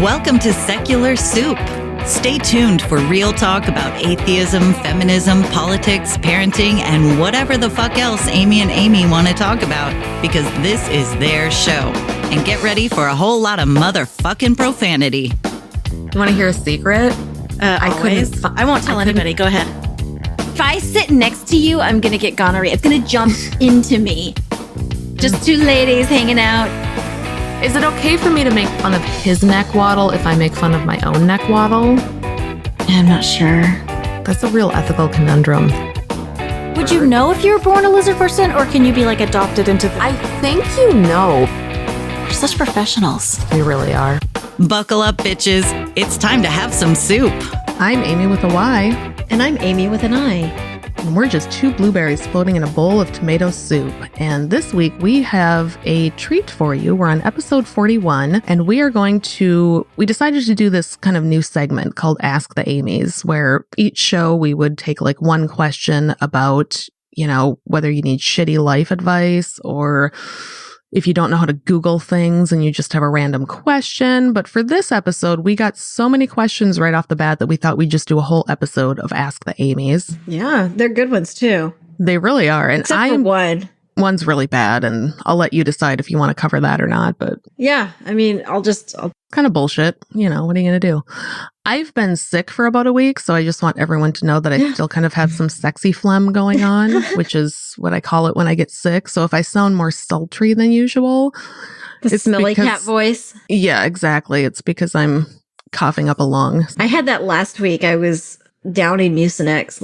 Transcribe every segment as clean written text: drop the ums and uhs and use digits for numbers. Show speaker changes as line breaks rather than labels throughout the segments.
Welcome to Secular Soup. Stay tuned for real talk about atheism, feminism, politics, parenting, and whatever the fuck else Amy and Amy want to talk about, because this is their show. And get ready for a whole lot of motherfucking profanity.
You want to hear a secret?
I won't tell anybody. Go ahead. If I sit next to you, I'm going to get gonorrhea. It's going to jump into me. Just two ladies hanging out.
Is it okay for me to make fun of his neck waddle if I make fun of my own neck waddle?
I'm not sure.
That's a real ethical conundrum.
Would you know if you were born a lizard person, or can you be like adopted into the...
I think you know.
We're such professionals.
We really are.
Buckle up, bitches. It's time to have some soup.
I'm Amy with a Y.
And I'm Amy with an I.
And we're just two blueberries floating in a bowl of tomato soup. And this week we have a treat for you. We're on episode 41, and we decided to do this kind of new segment called Ask the Amieys, where each show we would take like one question about, whether you need shitty life advice or if you don't know how to Google things and you just have a random question. But for this episode, we got so many questions right off the bat that we thought we'd just do a whole episode of Ask the Amieys.
Yeah, they're good ones too.
They really are. And
Except for one.
One's really bad, and I'll let you decide if you want to cover that or not. But
yeah, I mean, I'll
kind of bullshit. What are you going to do? I've been sick for about a week, so I just want everyone to know that I still kind of have some sexy phlegm going on, which is what I call it when I get sick. So if I sound more sultry than usual,
it's smelly cat voice.
Yeah, exactly. It's because I'm coughing up a lung.
I had that last week. I was downing Mucinex,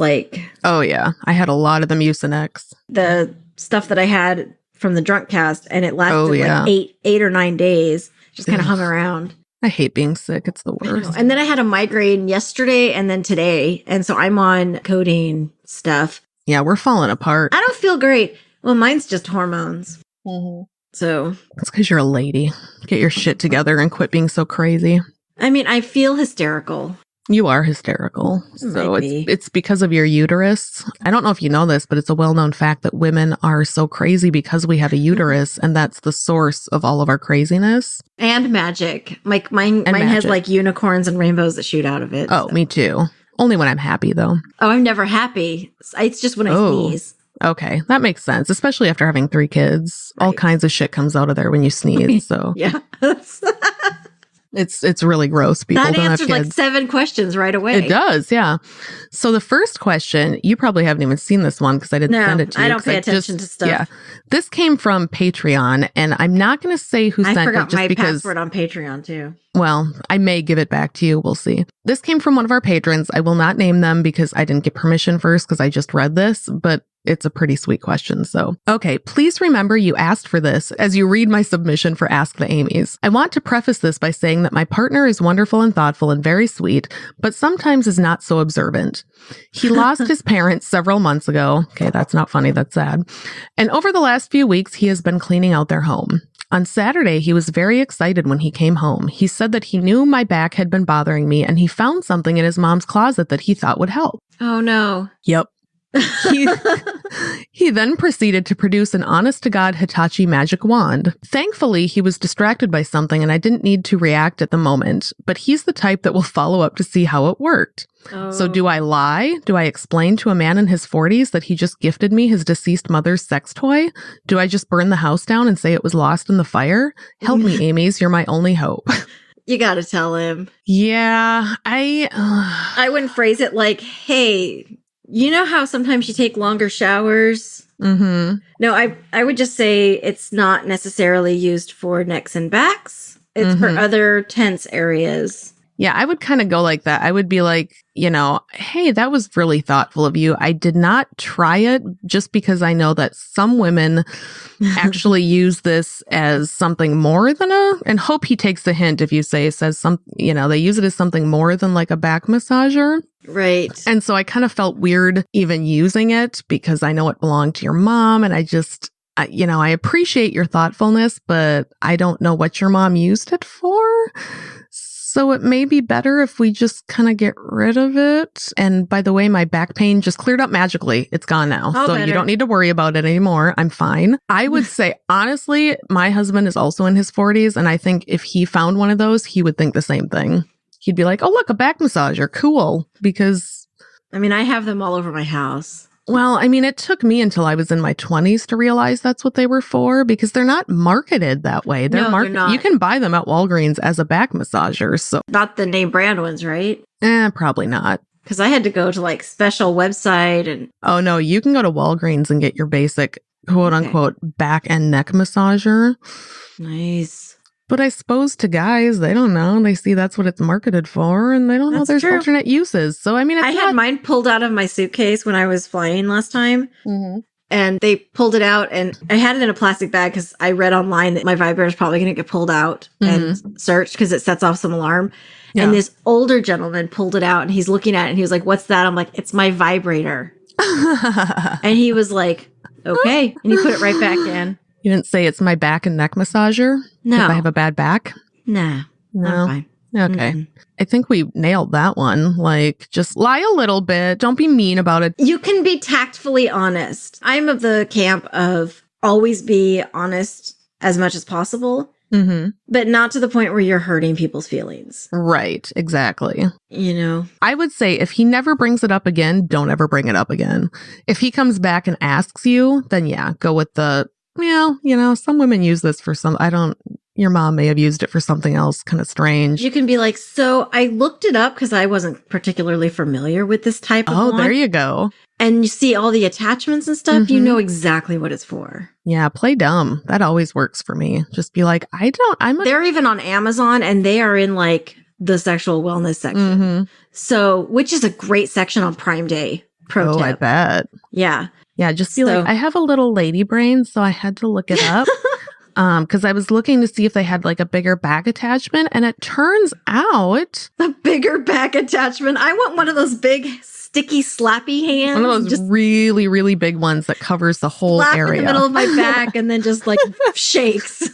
Oh yeah, I had a lot of the Mucinex.
The stuff that I had from the drunk cast, and it lasted eight or 9 days. Just kind of hung around.
I hate being sick. It's the worst.
And then I had a migraine yesterday and then today. And so I'm on codeine stuff.
Yeah, we're falling apart.
I don't feel great. Well, mine's just hormones.
Mm-hmm.
So
it's because you're a lady. Get your shit together and quit being so crazy.
I mean, I feel hysterical.
You are hysterical. So it's because of your uterus. I don't know if you know this, but it's a well-known fact that women are so crazy because we have a uterus, and that's the source of all of our craziness.
And magic. Mine has like unicorns and rainbows that shoot out of it.
Oh, so. Me too. Only when I'm happy, though.
Oh, I'm never happy. It's just when I sneeze.
Okay, that makes sense, especially after having 3 kids. Right. All kinds of shit comes out of there when you sneeze. So
yeah.
It's really gross. People
that
don't
answered
have kids.
like 7 questions right away.
It does, yeah. So the first question, you probably haven't even seen this one because I didn't send it to you.
I don't pay attention to stuff.
Yeah, this came from Patreon, and I'm not going to say who sent it. I
forgot my
because,
password on Patreon too.
Well, I may give it back to you. We'll see. This came from one of our patrons. I will not name them because I didn't get permission first because I just read this, but it's a pretty sweet question. So, okay, please remember you asked for this as you read my submission for Ask the Amieys. I want to preface this by saying that my partner is wonderful and thoughtful and very sweet, but sometimes is not so observant. He lost his parents several months ago. Okay, that's not funny. That's sad. And over the last few weeks, he has been cleaning out their home. On Saturday, he was very excited when he came home. He said that he knew my back had been bothering me, and he found something in his mom's closet that he thought would help.
Oh, no.
Yep. He then proceeded to produce an honest-to-God Hitachi magic wand. Thankfully, he was distracted by something and I didn't need to react at the moment, but he's the type that will follow up to see how it worked.
Oh.
So do I lie? Do I explain to a man in his 40s that he just gifted me his deceased mother's sex toy? Do I just burn the house down and say it was lost in the fire? Help me, Amieys. You're my only hope.
You gotta tell him.
Yeah,
I wouldn't phrase it like, hey... You know how sometimes you take longer showers?
Mm-hmm.
No, I would just say it's not necessarily used for necks and backs. It's for other tense areas.
Yeah, I would kind of go like that. I would be like, hey, that was really thoughtful of you. I did not try it just because I know that some women actually use this as something more than and hope he takes the hint if you say it says they use it as something more than like a back massager.
Right.
And so I kind of felt weird even using it because I know it belonged to your mom, and I just, I appreciate your thoughtfulness, but I don't know what your mom used it for. So it may be better if we just kind of get rid of it. And by the way, my back pain just cleared up magically. It's gone now.
Oh,
so
better.
You don't need to worry about it anymore. I'm fine. I would say, honestly, my husband is also in his 40s. And I think if he found one of those, he would think the same thing. He'd be like, oh, look, a back massager. Cool. Because
I mean, I have them all over my house.
well, I mean, it took me until I was in my 20s to realize that's what they were for because they're not marketed that way. They're
No, they're not.
You can buy them at Walgreens as a back massager. So,
Not the name brand ones, right?
probably not.
Because I had to go to like special website and
Oh, no, you can go to Walgreens and get your basic quote unquote back and neck massager.
nice.
But I suppose to guys, they don't know. They see that's what it's marketed for and they don't know
That's
there's
true.
alternate uses. So, I mean, it's
I had mine pulled out of my suitcase when I was flying last time.
Mhm.
And they pulled it out and I had it in a plastic bag because I read online that my vibrator is probably going to get pulled out and searched because it sets off some alarm.
Yeah.
And this older gentleman pulled it out and he's looking at it and he was like, what's that? I'm like, it's my vibrator. And he was like, okay. And he put it right back in.
You didn't say it's my back and neck massager?
No.
If I have a bad back?
Nah.
No.
I'm fine.
Okay.
Mm-mm.
I think we nailed that one. Like, just lie a little bit. Don't be mean about it.
You can be tactfully honest. I'm of the camp of always be honest as much as possible, but not to the point where you're hurting people's feelings.
Right. Exactly.
You know?
I would say if he never brings it up again, don't ever bring it up again. If he comes back and asks you, then yeah, go with the, well, you know, some women use this for some, your mom may have used it for something else kind of strange.
You can be like, so I looked it up because I wasn't particularly familiar with this type of
Oh,
wand.
there you go.
And you see all the attachments and stuff, you know exactly what it's for.
Yeah, play dumb. That always works for me. Just be like,
They're even on Amazon and they are in like the sexual wellness section. So, which is a great section on Prime Day. Pro tip.
I bet.
Yeah.
Yeah, just be like, I have a little lady brain, so I had to look it up. Because I was looking to see if they had like a bigger back attachment, and it turns out
The bigger back attachment. I want one of those big, sticky, slappy hands.
one of those
just
really, really big ones that covers the whole
slap
area.
in the middle of my back and then just like shakes.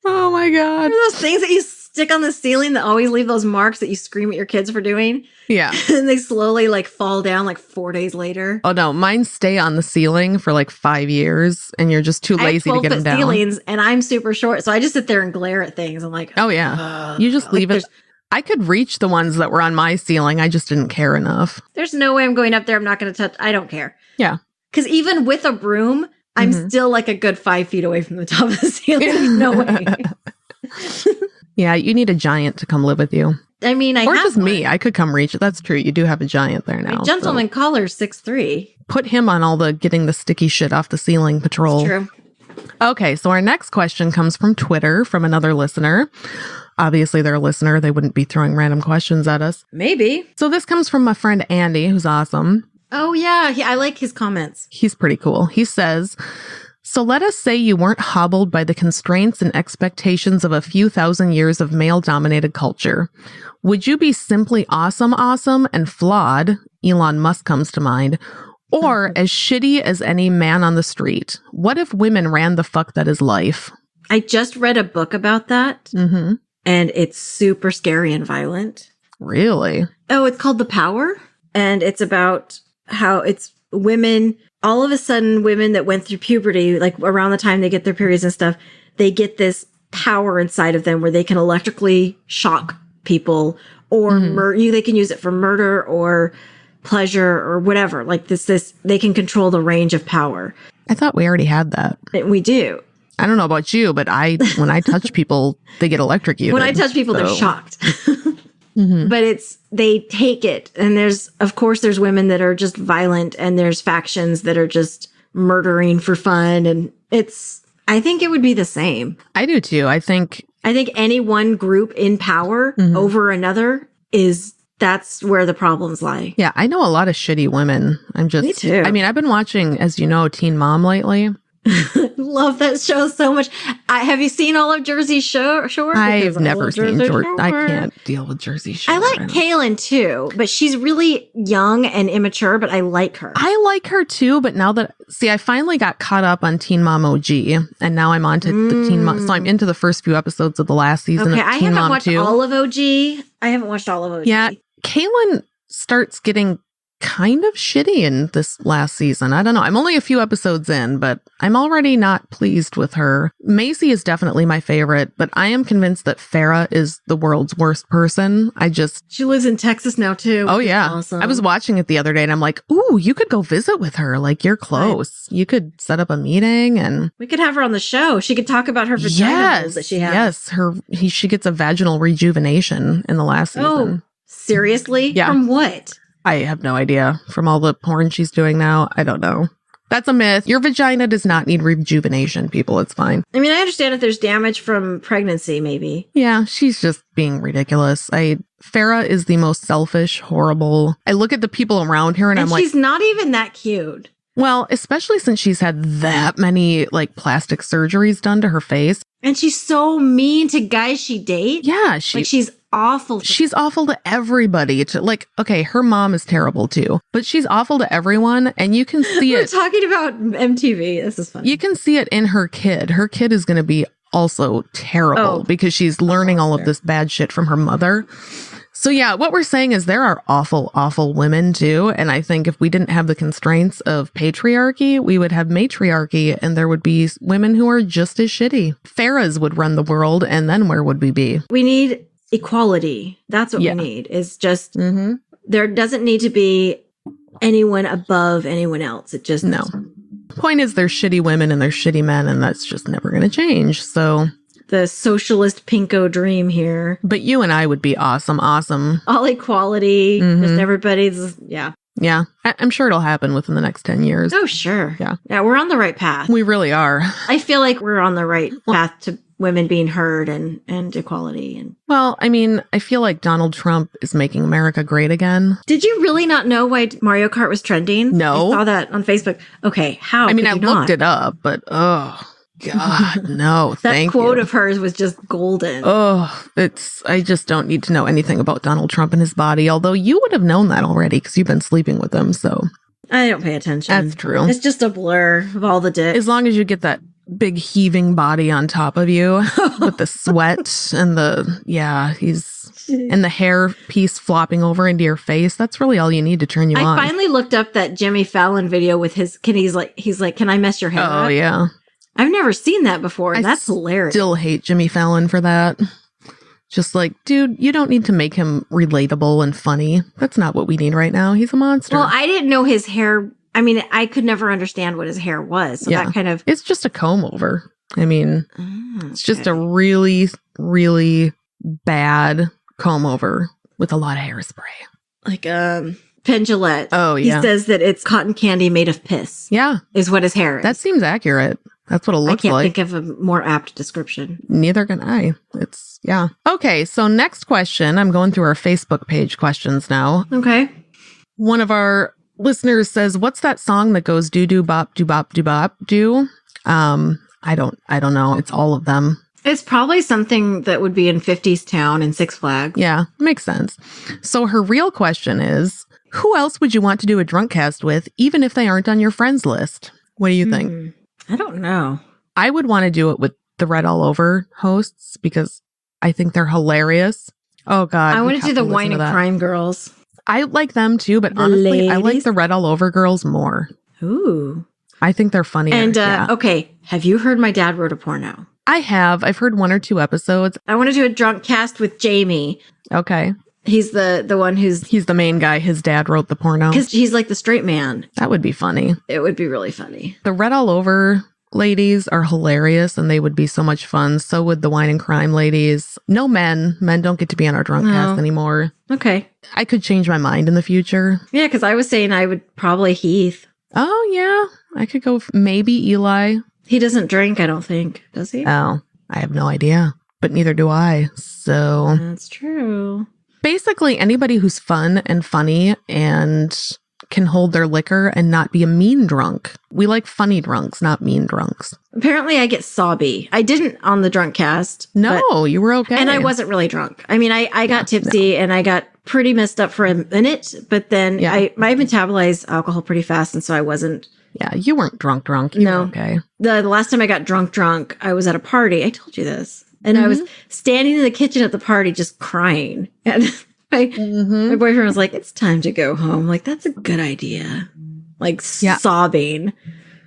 Oh my God.
Remember those things that you stick on the ceiling that always leave those marks that you scream at your kids for doing?
Yeah.
And they slowly like fall down like 4 days later.
Oh no, mine stay on the ceiling for like 5 years, and you're just too lazy to get them down.
ceilings and I'm super short, so I just sit there and glare at things. I'm like,
Oh yeah, you just leave it. I could reach the ones that were on my ceiling. I just didn't care enough.
There's no way I'm going up there. I'm not going to touch. I don't care.
Yeah.
Because even with a broom, I'm still like a good 5 feet away from the top of the ceiling. There's no way.
Yeah, you need a giant to come live with you.
I mean,
or
have
just
one.
me. I could come reach it. That's true. You do have a giant there now.
My gentleman
so
caller's 6'3".
put him on all the getting the sticky shit off the ceiling patrol.
True.
Okay, so our next question comes from Twitter from another listener. Obviously, they're a listener. They wouldn't be throwing random questions at us.
Maybe.
So this comes from my friend Andy, who's awesome.
Oh, yeah. I like his comments.
He's pretty cool. He says, so let us say you weren't hobbled by the constraints and expectations of a few thousand years of male-dominated culture. Would you be simply awesome and flawed? Elon Musk comes to mind. Or as shitty as any man on the street? What if women ran the fuck that is life?
I just read a book about that. And it's super scary and violent.
Really?
Oh, it's called The Power. And it's about how it's women, all of a sudden, women that went through puberty, like around the time they get their periods and stuff, they get this power inside of them where they can electrically shock people or they can use it for murder or pleasure or whatever. Like this, they can control the range of power.
I thought we already had that.
And we do.
I don't know about you, but when I touch people, they get electrocuted.
When I touch people, they're shocked. But they take it. And there's women that are just violent and there's factions that are just murdering for fun. And I think it would be the same.
I do too. I think
any one group in power over another that's where the problems lie.
Yeah, I know a lot of shitty women.
Me too.
I mean, I've been watching, as you know, Teen Mom lately.
Love that show so much. Have you seen all of Jersey Shore?
I've never seen Jersey. I can't deal with Jersey Shore.
I like Kaylin too, but she's really young and immature, but I like her.
I like her too, but now that, I finally got caught up on Teen Mom OG, and now I'm on to the Teen Mom. So I'm into the first few episodes of the last season of Teen Mom 2.
I haven't watched all of OG. I haven't watched all of OG.
Yeah, Kaylin starts getting kind of shitty in this last season. I don't know. I'm only a few episodes in, but I'm already not pleased with her. Macy is definitely my favorite, but I am convinced that Farrah is the world's worst person.
She lives in Texas now too.
Oh yeah.
Awesome.
I was watching it the other day and I'm like, ooh, you could go visit with her. Like, you're close. Right. You could set up a meeting and
we could have her on the show. She could talk about her vagina holes that she has.
Yes. She gets a vaginal rejuvenation in the last season.
Oh, seriously?
Yeah.
From what?
I have no idea. From all the porn she's doing now, I don't know. That's a myth. Your vagina does not need rejuvenation, people. It's fine.
I mean, I understand if there's damage from pregnancy, maybe.
Yeah, she's just being ridiculous. Farrah is the most selfish, horrible. I look at the people around her and I'm like...
she's not even that cute.
Well, especially since she's had that many, plastic surgeries done to her face.
And she's so mean to guys she dates.
Yeah,
she's awful.
She's awful to everybody. Okay, her mom is terrible too, but she's awful to everyone, and you can see it.
We're talking about MTV. This is fun.
You can see it in her kid. Her kid is going to be also terrible because she's learning all of this bad shit from her mother. So yeah, what we're saying is there are awful, awful women too. And I think if we didn't have the constraints of patriarchy, we would have matriarchy and there would be women who are just as shitty. Farrahs would run the world, and then where would we be?
We need equality. That's what we need. Is just there doesn't need to be anyone above anyone else. It just
no. Point is, there's shitty women and there's shitty men, and that's just never going to change. So
the socialist pinko dream here.
But you and I would be awesome.
All equality. Just everybody's yeah.
Yeah, I'm sure it'll happen within the next 10 years.
Oh, sure.
Yeah,
we're on the right path.
We really are.
I feel like we're on the right path to women being heard and equality. And
well, I mean, I feel like Donald Trump is making America great again.
Did you really not know why Mario Kart was trending?
No.
I saw that on Facebook. Okay, how?
I mean, I looked it up, but oh God, no, thank you.
That quote of hers was just golden.
Oh, I just don't need to know anything about Donald Trump and his body, although you would have known that already because you've been sleeping with him, so.
I don't pay attention.
That's true.
It's just a blur of all the dicks.
As long as you get that big heaving body on top of you with the sweat and and the hair piece flopping over into your face. That's really all you need to turn you on.
I finally looked up that Jimmy Fallon video with he's like, can I mess your hair up?
Oh, yeah.
I've never seen that before. And that's hilarious.
Still hate Jimmy Fallon for that. Just like, dude, you don't need to make him relatable and funny. That's not what we need right now. He's a monster.
Well, I didn't know his hair. I mean, I could never understand what his hair was. So that kind of...
It's just a comb over. I mean, it's just a really, really bad comb over with a lot of hairspray.
Like Penn Jillette.
Oh, yeah.
He says that it's cotton candy made of piss.
Yeah.
Is what his hair is.
That seems accurate. That's what it looks like.
I can't think of a more apt description.
Neither can I. Yeah. Okay, so next question. I'm going through our Facebook page questions now.
Okay.
One of our listeners says, what's that song that goes do bop do bop do bop do? I don't know. It's all of them.
It's probably something that would be in 50s Town and Six Flags.
Yeah, makes sense. So her real question is, who else would you want to do a drunk cast with, even if they aren't on your friends list? What do you think?
I don't know.
I would want to do it with the Red All Over hosts because I think they're hilarious. Oh, God.
I want to do the Wine and Crime girls.
I like them too, but honestly, I like the Red All Over girls more.
Ooh.
I think they're funnier.
And, okay, have you heard My Dad Wrote a Porno?
I have. I've heard 1 or 2 episodes.
I want to do a drunk cast with Jamie.
Okay.
He's the one who's...
He's the main guy. His dad wrote the porno.
Because he's like the straight man.
That would be funny.
It would be really funny.
The Red All Over ladies are hilarious and they would be so much fun. So would the Wine and Crime ladies. No men. Men don't get to be on our drunk cast anymore.
Okay.
I could change my mind in the future.
Yeah, because I was saying I would probably Heath.
Oh, yeah. I could go maybe Eli.
He doesn't drink, I don't think. Does he?
Oh, I have no idea. But neither do I. So...
That's true.
Basically, anybody who's fun and funny and can hold their liquor and not be a mean drunk. We like funny drunks, not mean drunks.
Apparently I get sobby. I didn't on the drunk cast.
No, you were okay.
And I wasn't really drunk. I mean, I got tipsy and I got pretty messed up for a minute, but then I metabolized alcohol pretty fast. And so I wasn't.
Yeah, you weren't drunk. You were okay.
The last time I got drunk, I was at a party. I told you this. And I was standing in the kitchen at the party just crying. And my boyfriend was like, it's time to go home. Like, that's a good idea. Like, sobbing.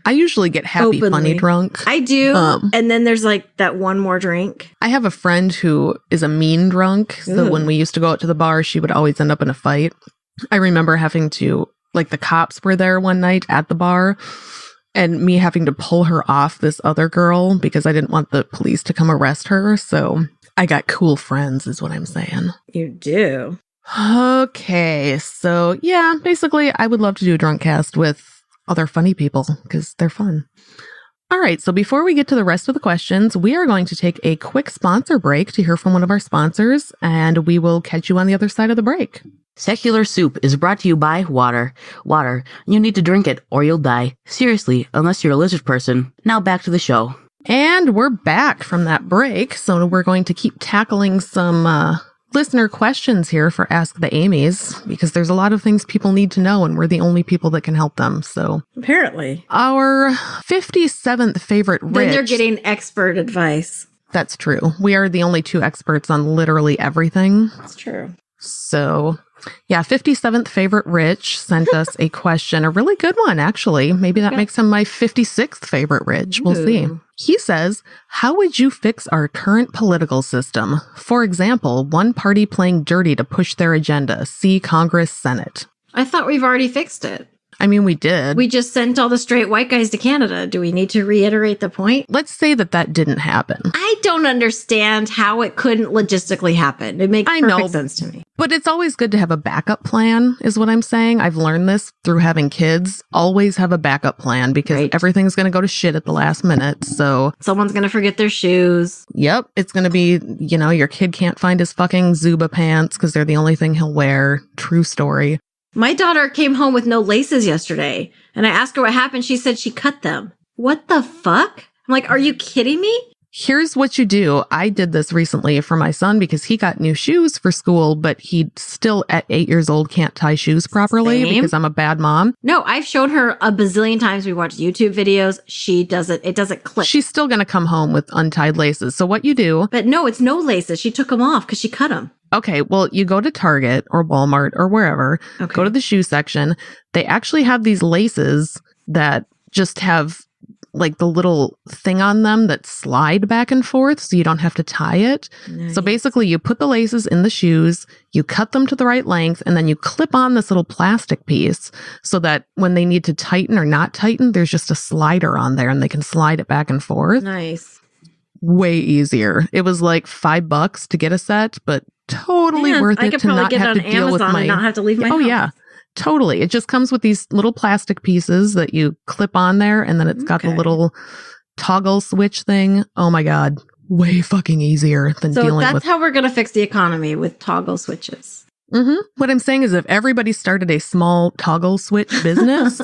I usually get happy, funny drunk.
I do. And then there's like that one more drink.
I have a friend who is a mean drunk. So when we used to go out to the bar, she would always end up in a fight. I remember having to, like, the cops were there one night at the bar and me having to pull her off this other girl because I didn't want the police to come arrest her. So I got cool friends is what I'm saying.
You do.
Okay. So yeah, basically I would love to do a drunk cast with other funny people because they're fun. All right. So before we get to the rest of the questions, we are going to take a quick sponsor break to hear from one of our sponsors, and we will catch you on the other side of the break.
Secular Soup is brought to you by water. Water. You need to drink it or you'll die. Seriously, unless you're a lizard person. Now back to the show.
And we're back from that break. So we're going to keep tackling some listener questions here for Ask the Amieys, because there's a lot of things people need to know and we're the only people that can help them. So
apparently
our 57th favorite rich.
Then they're getting expert advice.
That's true. We are the only two experts on literally everything.
That's true.
So yeah, 57th favorite Rich sent us a question, a really good one, actually. Maybe that makes him my 56th favorite Rich. We'll see. He says, how would you fix our current political system? For example, one party playing dirty to push their agenda. See Congress, Senate.
I thought we've already fixed it.
I mean, we did.
We just sent all the straight white guys to Canada. Do we need to reiterate the point?
Let's say that didn't happen.
I don't understand how it couldn't logistically happen. It makes perfect sense to me.
But it's always good to have a backup plan, is what I'm saying. I've learned this through having kids. Always have a backup plan because everything's going to go to shit at the last minute. So
someone's going to forget their shoes.
Yep. It's going to be, your kid can't find his fucking Zuba pants because they're the only thing he'll wear. True story.
My daughter came home with no laces yesterday, and I asked her what happened. She said she cut them. What the fuck? I'm like, are you kidding me?
Here's what you do. I did this recently for my son because he got new shoes for school, but he still at 8 years old can't tie shoes properly because I'm a bad mom.
No, I've shown her a bazillion times. We watch YouTube videos. She doesn't. It doesn't click.
She's still going to come home with untied laces. So what you do.
But no, it's no laces. She took them off because she cut them.
Okay, well, you go to Target or Walmart or wherever, go to the shoe section. They actually have these laces that just have like the little thing on them that slide back and forth so you don't have to tie it. Nice. So basically you put the laces in the shoes, you cut them to the right length, and then you clip on this little plastic piece so that when they need to tighten or not tighten, there's just a slider on there and they can slide it back and forth.
Nice.
Way easier. It was like $5 to get a set, but totally worth it to not have to deal with my...
and not have to leave my house.
Yeah. Totally. It just comes with these little plastic pieces that you clip on there, and then it's got the little toggle switch thing. Oh my God. Way fucking easier than dealing with...
So that's how we're going to fix the economy, with toggle switches.
What I'm saying is if everybody started a small toggle switch business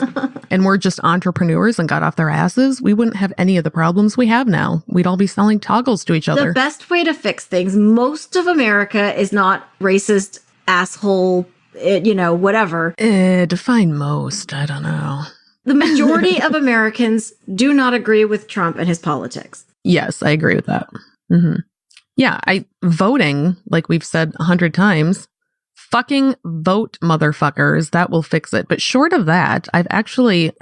and we're just entrepreneurs and got off their asses, we wouldn't have any of the problems we have now. We'd all be selling toggles to each other.
The best way to fix things, most of America is not racist, asshole, whatever.
Define most. I don't know.
The majority of Americans do not agree with Trump and his politics.
Yes, I agree with that. Yeah, voting, like we've said 100 times, fucking vote, motherfuckers. That will fix it. But short of that, I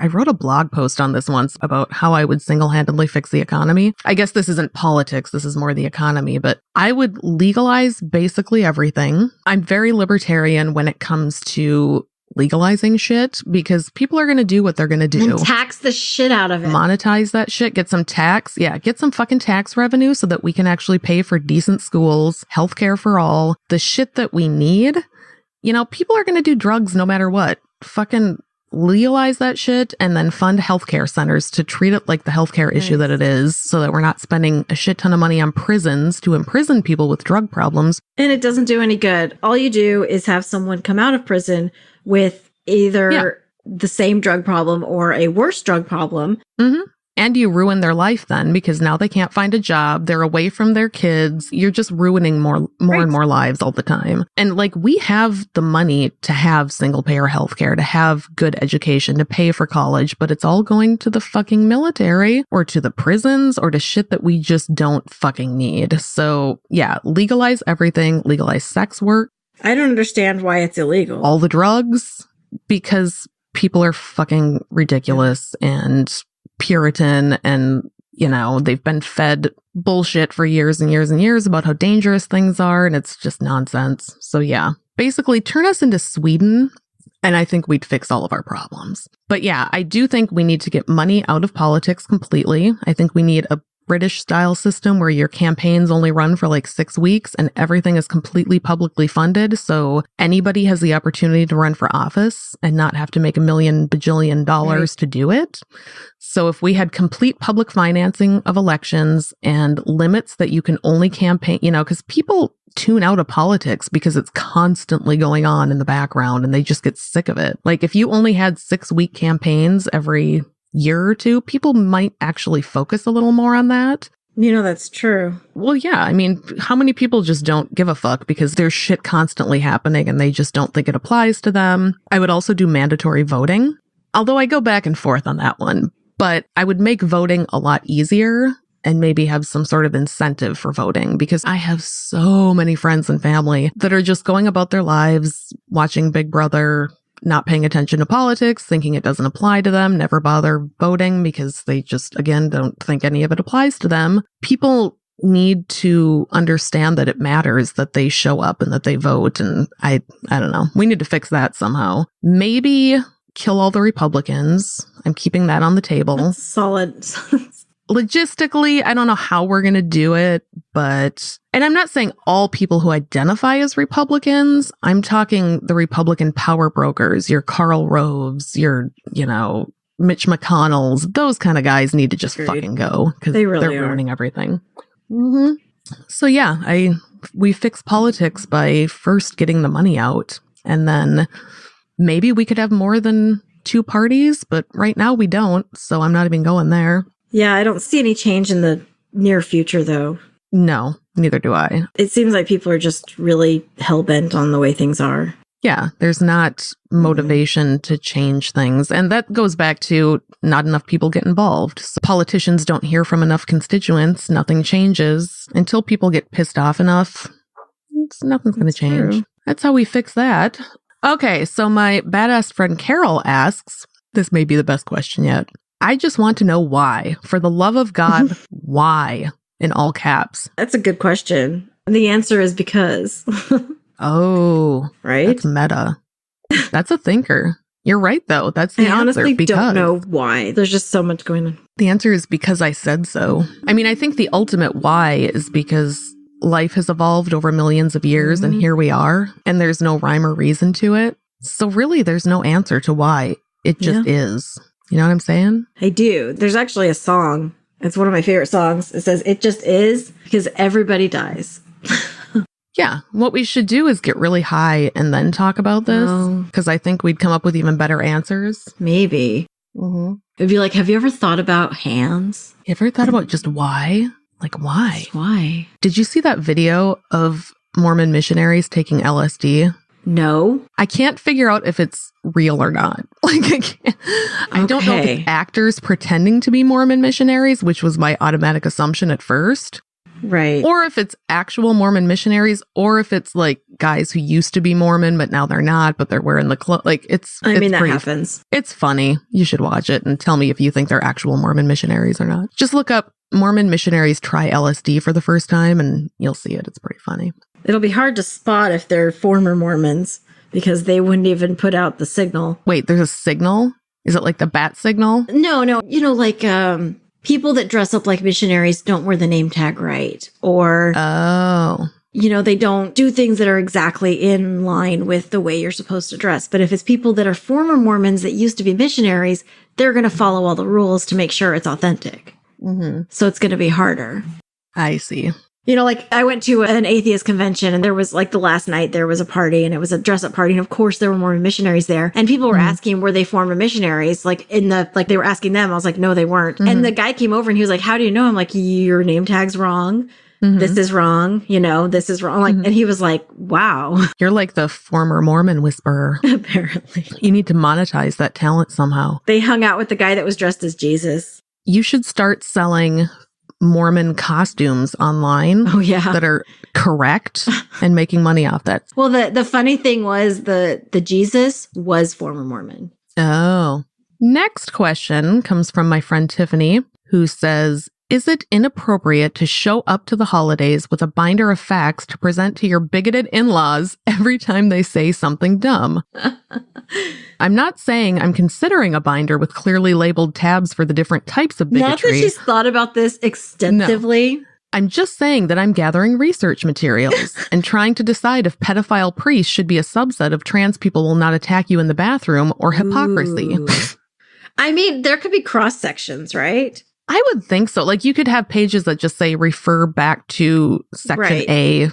wrote a blog post on this once about how I would single-handedly fix the economy. I guess this isn't politics. This is more the economy. But I would legalize basically everything. I'm very libertarian when it comes to legalizing shit because people are going to do what they're going to do.
And tax the shit out of it.
Monetize that shit. Get some tax. Yeah, get some fucking tax revenue so that we can actually pay for decent schools, healthcare for all, the shit that we need. People are going to do drugs no matter what. Fucking legalize that shit and then fund healthcare centers to treat it like the healthcare issue that it is so that we're not spending a shit ton of money on prisons to imprison people with drug problems.
And it doesn't do any good. All you do is have someone come out of prison with either the same drug problem or a worse drug problem.
Mm-hmm. And you ruin their life then, because now they can't find a job. They're away from their kids. You're just ruining more and more lives all the time. And like, we have the money to have single payer healthcare, to have good education, to pay for college, but it's all going to the fucking military or to the prisons or to shit that we just don't fucking need. So yeah, legalize everything, legalize sex work.
I don't understand why it's illegal.
All the drugs, because people are fucking ridiculous and Puritan, and you know, they've been fed bullshit for years and years and years about how dangerous things are, and it's just nonsense. So yeah, basically turn us into Sweden and I think we'd fix all of our problems. But yeah, I do think we need to get money out of politics completely. I think we need a British style system where your campaigns only run for like 6 weeks and everything is completely publicly funded. So anybody has the opportunity to run for office and not have to make $1 million bajillion to do it. So if we had complete public financing of elections and limits that you can only campaign, you know, because people tune out of politics because it's constantly going on in the background and they just get sick of it. Like if you only had 6-week campaigns every year or two, people might actually focus a little more on that.
You know, that's true.
Well, yeah. I mean, how many people just don't give a fuck because there's shit constantly happening and they just don't think it applies to them? I would also do mandatory voting, although I go back and forth on that one. But I would make voting a lot easier and maybe have some sort of incentive for voting, because I have so many friends and family that are just going about their lives, watching Big Brother, not paying attention to politics, thinking it doesn't apply to them, never bother voting because they just, again, don't think any of it applies to them. People need to understand that it matters that they show up and that they vote. And I don't know. We need to fix that somehow. Maybe kill all the Republicans. I'm keeping that on the table.
That's solid.
Logistically, I don't know how we're going to do it, but, and I'm not saying all people who identify as Republicans. I'm talking the Republican power brokers, your Karl Roves, your, you know, Mitch McConnells. Those kind of guys need to just fucking go because they're ruining everything. Mm-hmm. So yeah, we fix politics by first getting the money out, and then maybe we could have more than 2 parties, but right now we don't, so I'm not even going there.
Yeah, I don't see any change in the near future, though.
No, neither do I.
It seems like people are just really hell-bent on the way things are.
Yeah, there's not motivation to change things. And that goes back to not enough people get involved. So politicians don't hear from enough constituents. Nothing changes. Until people get pissed off enough, nothing's going to change. True. That's how we fix that. Okay, so my badass friend Carol asks, this may be the best question yet. I just want to know why. For the love of God, why? In all caps.
That's a good question. The answer is because.
Oh, right? That's meta. That's a thinker. You're right, though. That's the answer.
I honestly don't know why. There's just so much going on.
The answer is because I said so. I mean, I think the ultimate why is because life has evolved over millions of years, and here we are, and there's no rhyme or reason to it. So really, there's no answer to why. It just is. You know what I'm saying?
I do. There's actually a song. It's one of my favorite songs. It says, "It just is because everybody dies."
Yeah. What we should do is get really high and then talk about this, because I think we'd come up with even better answers.
Maybe. Mm-hmm. It'd be like, have you ever thought about hands?
You ever thought about just why? Like, why?
Just why?
Did you see that video of Mormon missionaries taking LSD?
No.
I can't figure out if it's real or not. Like, I don't know if it's actors pretending to be Mormon missionaries, which was my automatic assumption at first.
Right.
Or if it's actual Mormon missionaries, or if it's like guys who used to be Mormon, but now they're not, but they're wearing the clothes. Like,
I mean, that happens.
It's funny. You should watch it and tell me if you think they're actual Mormon missionaries or not. Just look up Mormon missionaries try LSD for the first time and you'll see it. It's pretty funny.
It'll be hard to spot if they're former Mormons because they wouldn't even put out the signal.
Wait, there's a signal? Is it like the bat signal?
No. You know, like people that dress up like missionaries don't wear the name tag right. Or, you know, they don't do things that are exactly in line with the way you're supposed to dress. But if it's people that are former Mormons that used to be missionaries, they're going to follow all the rules to make sure it's authentic. Mm-hmm. So it's going to be harder.
I see.
Like I went to an atheist convention and there was like the last night there was a party and it was a dress up party. And of course there were Mormon missionaries there and people were asking, were they former missionaries? Like they were asking them. I was like, no, they weren't. And the guy came over and he was like, how do you know? I'm like, your name tag's wrong. This is wrong. This is wrong. Like, and he was like, wow.
You're like the former Mormon whisperer.
Apparently.
You need to monetize that talent somehow.
They hung out with the guy that was dressed as Jesus.
You should start selling Mormon costumes online.
Oh, yeah.
That are correct and making money off that.
Well, the funny thing was the Jesus was former Mormon.
Oh. Next question comes from my friend Tiffany, who says, is it inappropriate to show up to the holidays with a binder of facts to present to your bigoted in-laws every time they say something dumb? I'm not saying I'm considering a binder with clearly labeled tabs for the different types of bigotry.
Not that she's thought about this extensively.
No. I'm just saying that I'm gathering research materials and trying to decide if pedophile priests should be a subset of trans people will not attack you in the bathroom or hypocrisy.
Ooh. I mean, there could be cross sections, right?
I would think so. Like you could have pages that just say refer back to section A,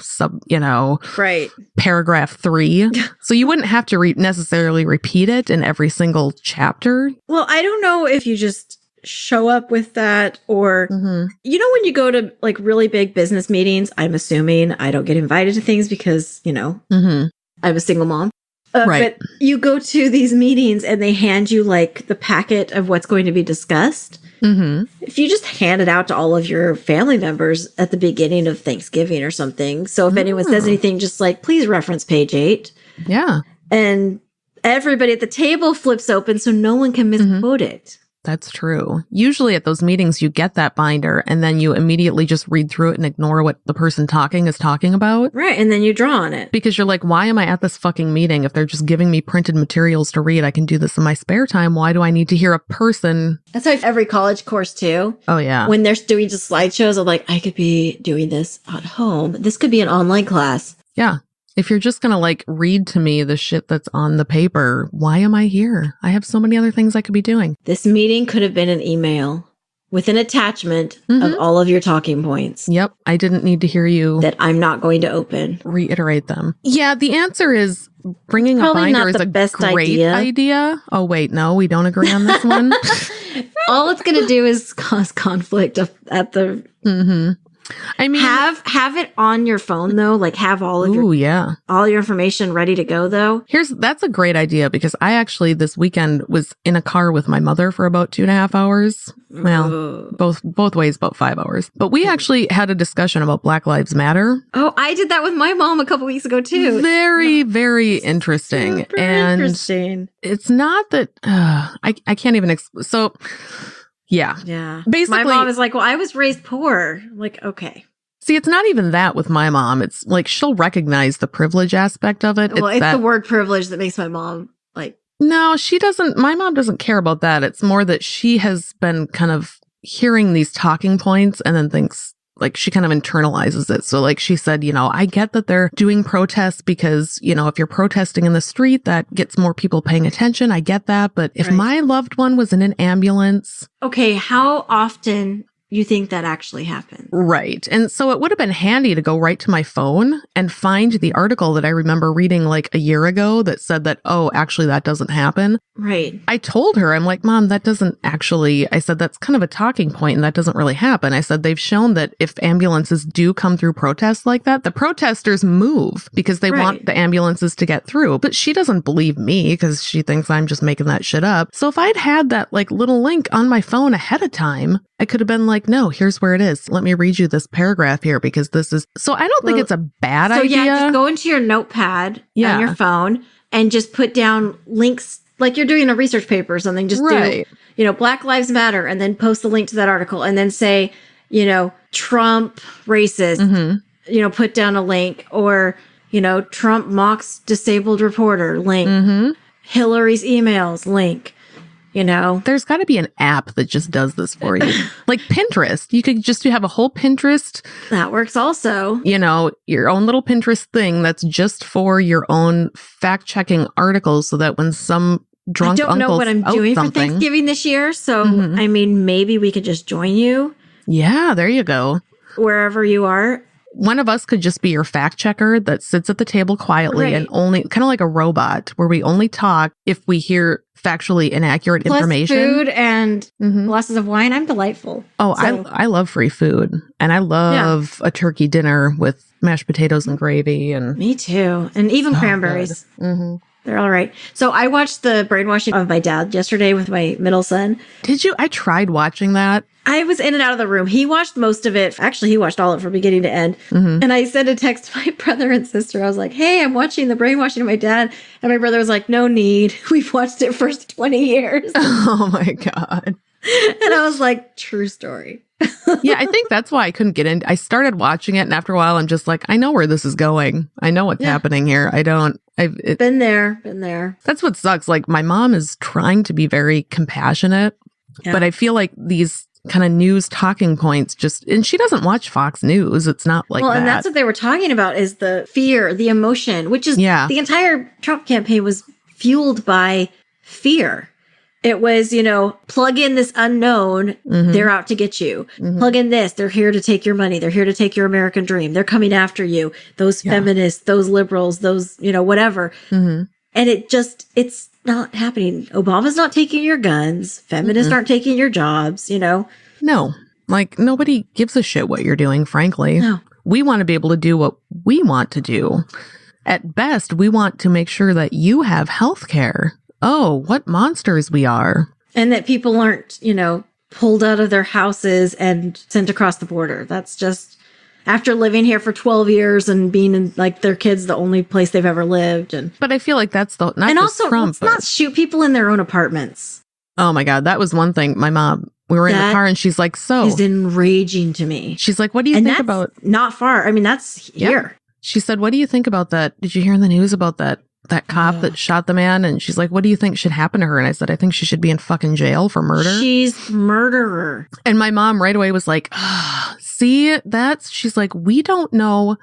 paragraph 3. So you wouldn't have to necessarily repeat it in every single chapter.
Well, I don't know if you just show up with that or, when you go to like really big business meetings, I'm assuming I don't get invited to things because, I'm a single mom.
Right.
But you go to these meetings and they hand you like the packet of what's going to be discussed. If you just hand it out to all of your family members at the beginning of Thanksgiving or something. So if anyone says anything, just like, please reference page 8.
Yeah.
And everybody at the table flips open so no one can misquote it.
That's true. Usually at those meetings, you get that binder and then you immediately just read through it and ignore what the person talking is talking about.
Right. And then you draw on it.
Because you're like, why am I at this fucking meeting? If they're just giving me printed materials to read, I can do this in my spare time. Why do I need to hear a person?
That's like every college course too.
Oh, yeah.
When they're doing just slideshows, I'm like, I could be doing this at home. This could be an online class.
Yeah. If you're just going to like read to me the shit that's on the paper, why am I here? I have so many other things I could be doing.
This meeting could have been an email with an attachment of all of your talking points.
Yep. I didn't need to hear you.
That I'm not going to open.
Reiterate them. Yeah. The answer is bringing a binder is a great idea. Oh, wait. No, we don't agree on this one.
All it's going to do is cause conflict at the...
I mean,
have it on your phone though, like have all of all your information ready to go though.
That's a great idea because I actually this weekend was in a car with my mother for about 2.5 hours. Well, both ways, about 5 hours. But we actually had a discussion about Black Lives Matter.
Oh, I did that with my mom a couple weeks ago too.
Very, very interesting.
Super interesting.
It's not that I can't even. So. Yeah.
Yeah.
Basically,
my mom is like, well, I was raised poor. I'm like, okay.
See, it's not even that with my mom. It's like she'll recognize the privilege aspect of it.
Well, it's the word privilege that makes my mom like.
No, she doesn't. My mom doesn't care about that. It's more that she has been kind of hearing these talking points and then thinks like she kind of internalizes it. So like she said, I get that they're doing protests because, if you're protesting in the street, that gets more people paying attention. I get that. But if my loved one was in an ambulance.
Okay. How often you think that actually happened?
Right. And so it would have been handy to go right to my phone and find the article that I remember reading like a year ago that said that, oh, actually that doesn't happen.
Right.
I told her, I'm like, Mom, that doesn't actually, I said, that's kind of a talking point and that doesn't really happen. I said, they've shown that if ambulances do come through protests like that, the protesters move because they want the ambulances to get through. But she doesn't believe me because she thinks I'm just making that shit up. So if I'd had that like little link on my phone ahead of time, I could have been like, no, here's where it is. Let me read you this paragraph here because this is... So I don't think it's a bad idea.
So yeah, just go into your notepad on your phone and just put down links like you're doing a research paper or something. Just do, Black Lives Matter and then post the link to that article and then say, Trump racist, put down a link or, Trump mocks disabled reporter link, Hillary's emails link.
There's got to be an app that just does this for you. Like Pinterest. You could just have a whole Pinterest.
That works also.
Your own little Pinterest thing that's just for your own fact-checking articles so that when some drunk uncle I don't know what I'm doing for
Thanksgiving this year. So, I mean, maybe we could just join you.
Yeah, there you go.
Wherever you are.
one of us could just be your fact checker that sits at the table quietly and only kind of like a robot where we only talk if we hear factually inaccurate information.
Food and glasses of wine. I'm delightful.
Oh, so. I love free food, and I love a turkey dinner with mashed potatoes and gravy. And
me too, and even cranberries. They're all right. So I watched the brainwashing of my dad yesterday with my middle son.
Did you? I tried watching that.
I was in and out of the room. He watched most of it. Actually, he watched all of it from beginning to end. And I sent a text to my brother and sister. I was like, hey, I'm watching the brainwashing of my dad. And my brother was like, no need. We've watched it for 20 years.
Oh my God.
And I was like, true story.
Yeah, I think that's why I couldn't get in. I started watching it, and after a while, I'm just like, I know where this is going. I know what's happening here. I've
been there.
That's what sucks. Like, my mom is trying to be very compassionate, but I feel like these kind of news talking points and she doesn't watch Fox News. It's not like that.
And that's what they were talking about is the fear, the emotion, which is the entire Trump campaign was fueled by fear. It was, plug in this unknown, they're out to get you. Plug in this, they're here to take your money. They're here to take your American dream. They're coming after you. Those feminists, those liberals, those, whatever. And it's not happening. Obama's not taking your guns. Feminists aren't taking your jobs,
No, like nobody gives a shit what you're doing, frankly.
No.
We want to be able to do what we want to do. At best, we want to make sure that you have health care. Oh, what monsters we are.
And that people aren't, pulled out of their houses and sent across the border. That's just after living here for 12 years and being in like their kids, the only place they've ever lived.
But I feel like that's not
and
just
also,
Trump.
Let's not shoot people in their own apartments.
Oh my God. That was one thing. My mom, we were in the car and she's like, so.
It's enraging to me.
She's like, what do you think about?
Not far. I mean, that's here.
She said, what do you think about that? Did you hear in the news about that cop that shot the man? And she's like, what do you think should happen to her? And I said, I think she should be in fucking jail for murder.
She's murderer.
And my mom right away was like, see, she's like, we don't know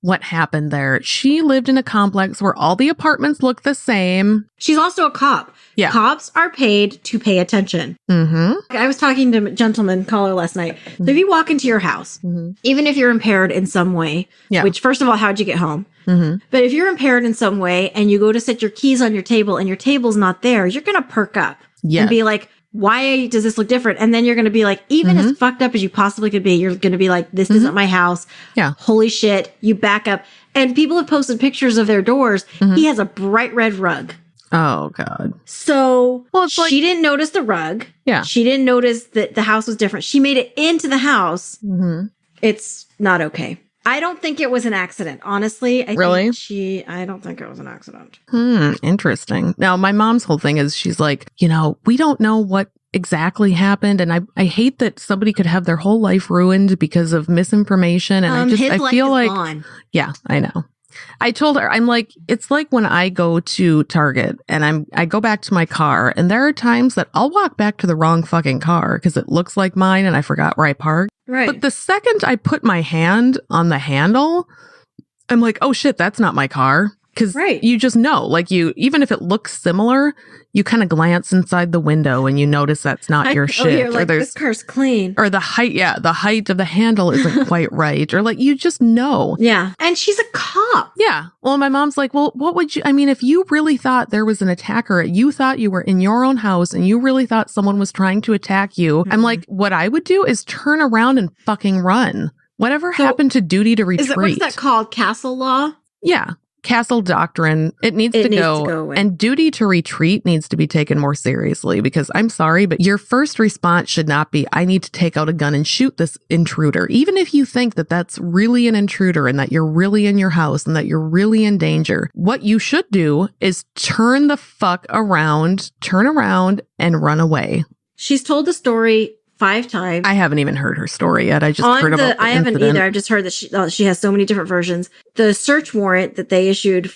what happened there. She lived in a complex where all the apartments look the same.
She's also a cop.
Yeah.
Cops are paid to pay attention. I was talking to a gentleman caller last night. So if you walk into your house, even if you're impaired in some way, which first of all, how'd you get home? But if you're impaired in some way and you go to set your keys on your table and your table's not there, you're going to perk up and be like, why does this look different? And then you're going to be like, even as fucked up as you possibly could be, you're going to be like, this isn't my house.
Yeah.
Holy shit. You back up. And people have posted pictures of their doors. He has a bright red rug.
Oh, God.
So she didn't notice the rug.
Yeah.
She didn't notice that the house was different. She made it into the house. It's not okay. I don't think it was an accident, honestly. I don't think it was an accident.
Interesting. Now, my mom's whole thing is she's like, we don't know what exactly happened. And I hate that somebody could have their whole life ruined because of misinformation. And I feel like, gone. Yeah, I know. I told her, I'm like, it's like when I go to Target and I go back to my car and there are times that I'll walk back to the wrong fucking car because it looks like mine and I forgot where I parked.
Right.
But the second I put my hand on the handle, I'm like, oh shit, that's not my car. Because you just know, like even if it looks similar, you kind of glance inside the window and you notice that's not your shit.
You're like, this car's clean.
Or the height of the handle isn't quite right. Or like, you just know.
Yeah. And she's a cop.
Yeah. Well, my mom's like, well, what would you, if you really thought there was an attacker, you thought you were in your own house and you really thought someone was trying to attack you. I'm like, what I would do is turn around and fucking run. Whatever happened to duty to retreat?
What's that called? Castle law?
Yeah. Castle doctrine. It needs to go away. And duty to retreat needs to be taken more seriously because I'm sorry, but your first response should not be, I need to take out a gun and shoot this intruder. Even if you think that that's really an intruder and that you're really in your house and that you're really in danger, what you should do is turn the fuck around, turn around and run away.
She's told the story 5 times.
I haven't even heard her story yet. I just heard about the
I haven't either. I've just heard that she has so many different versions. The search warrant that they issued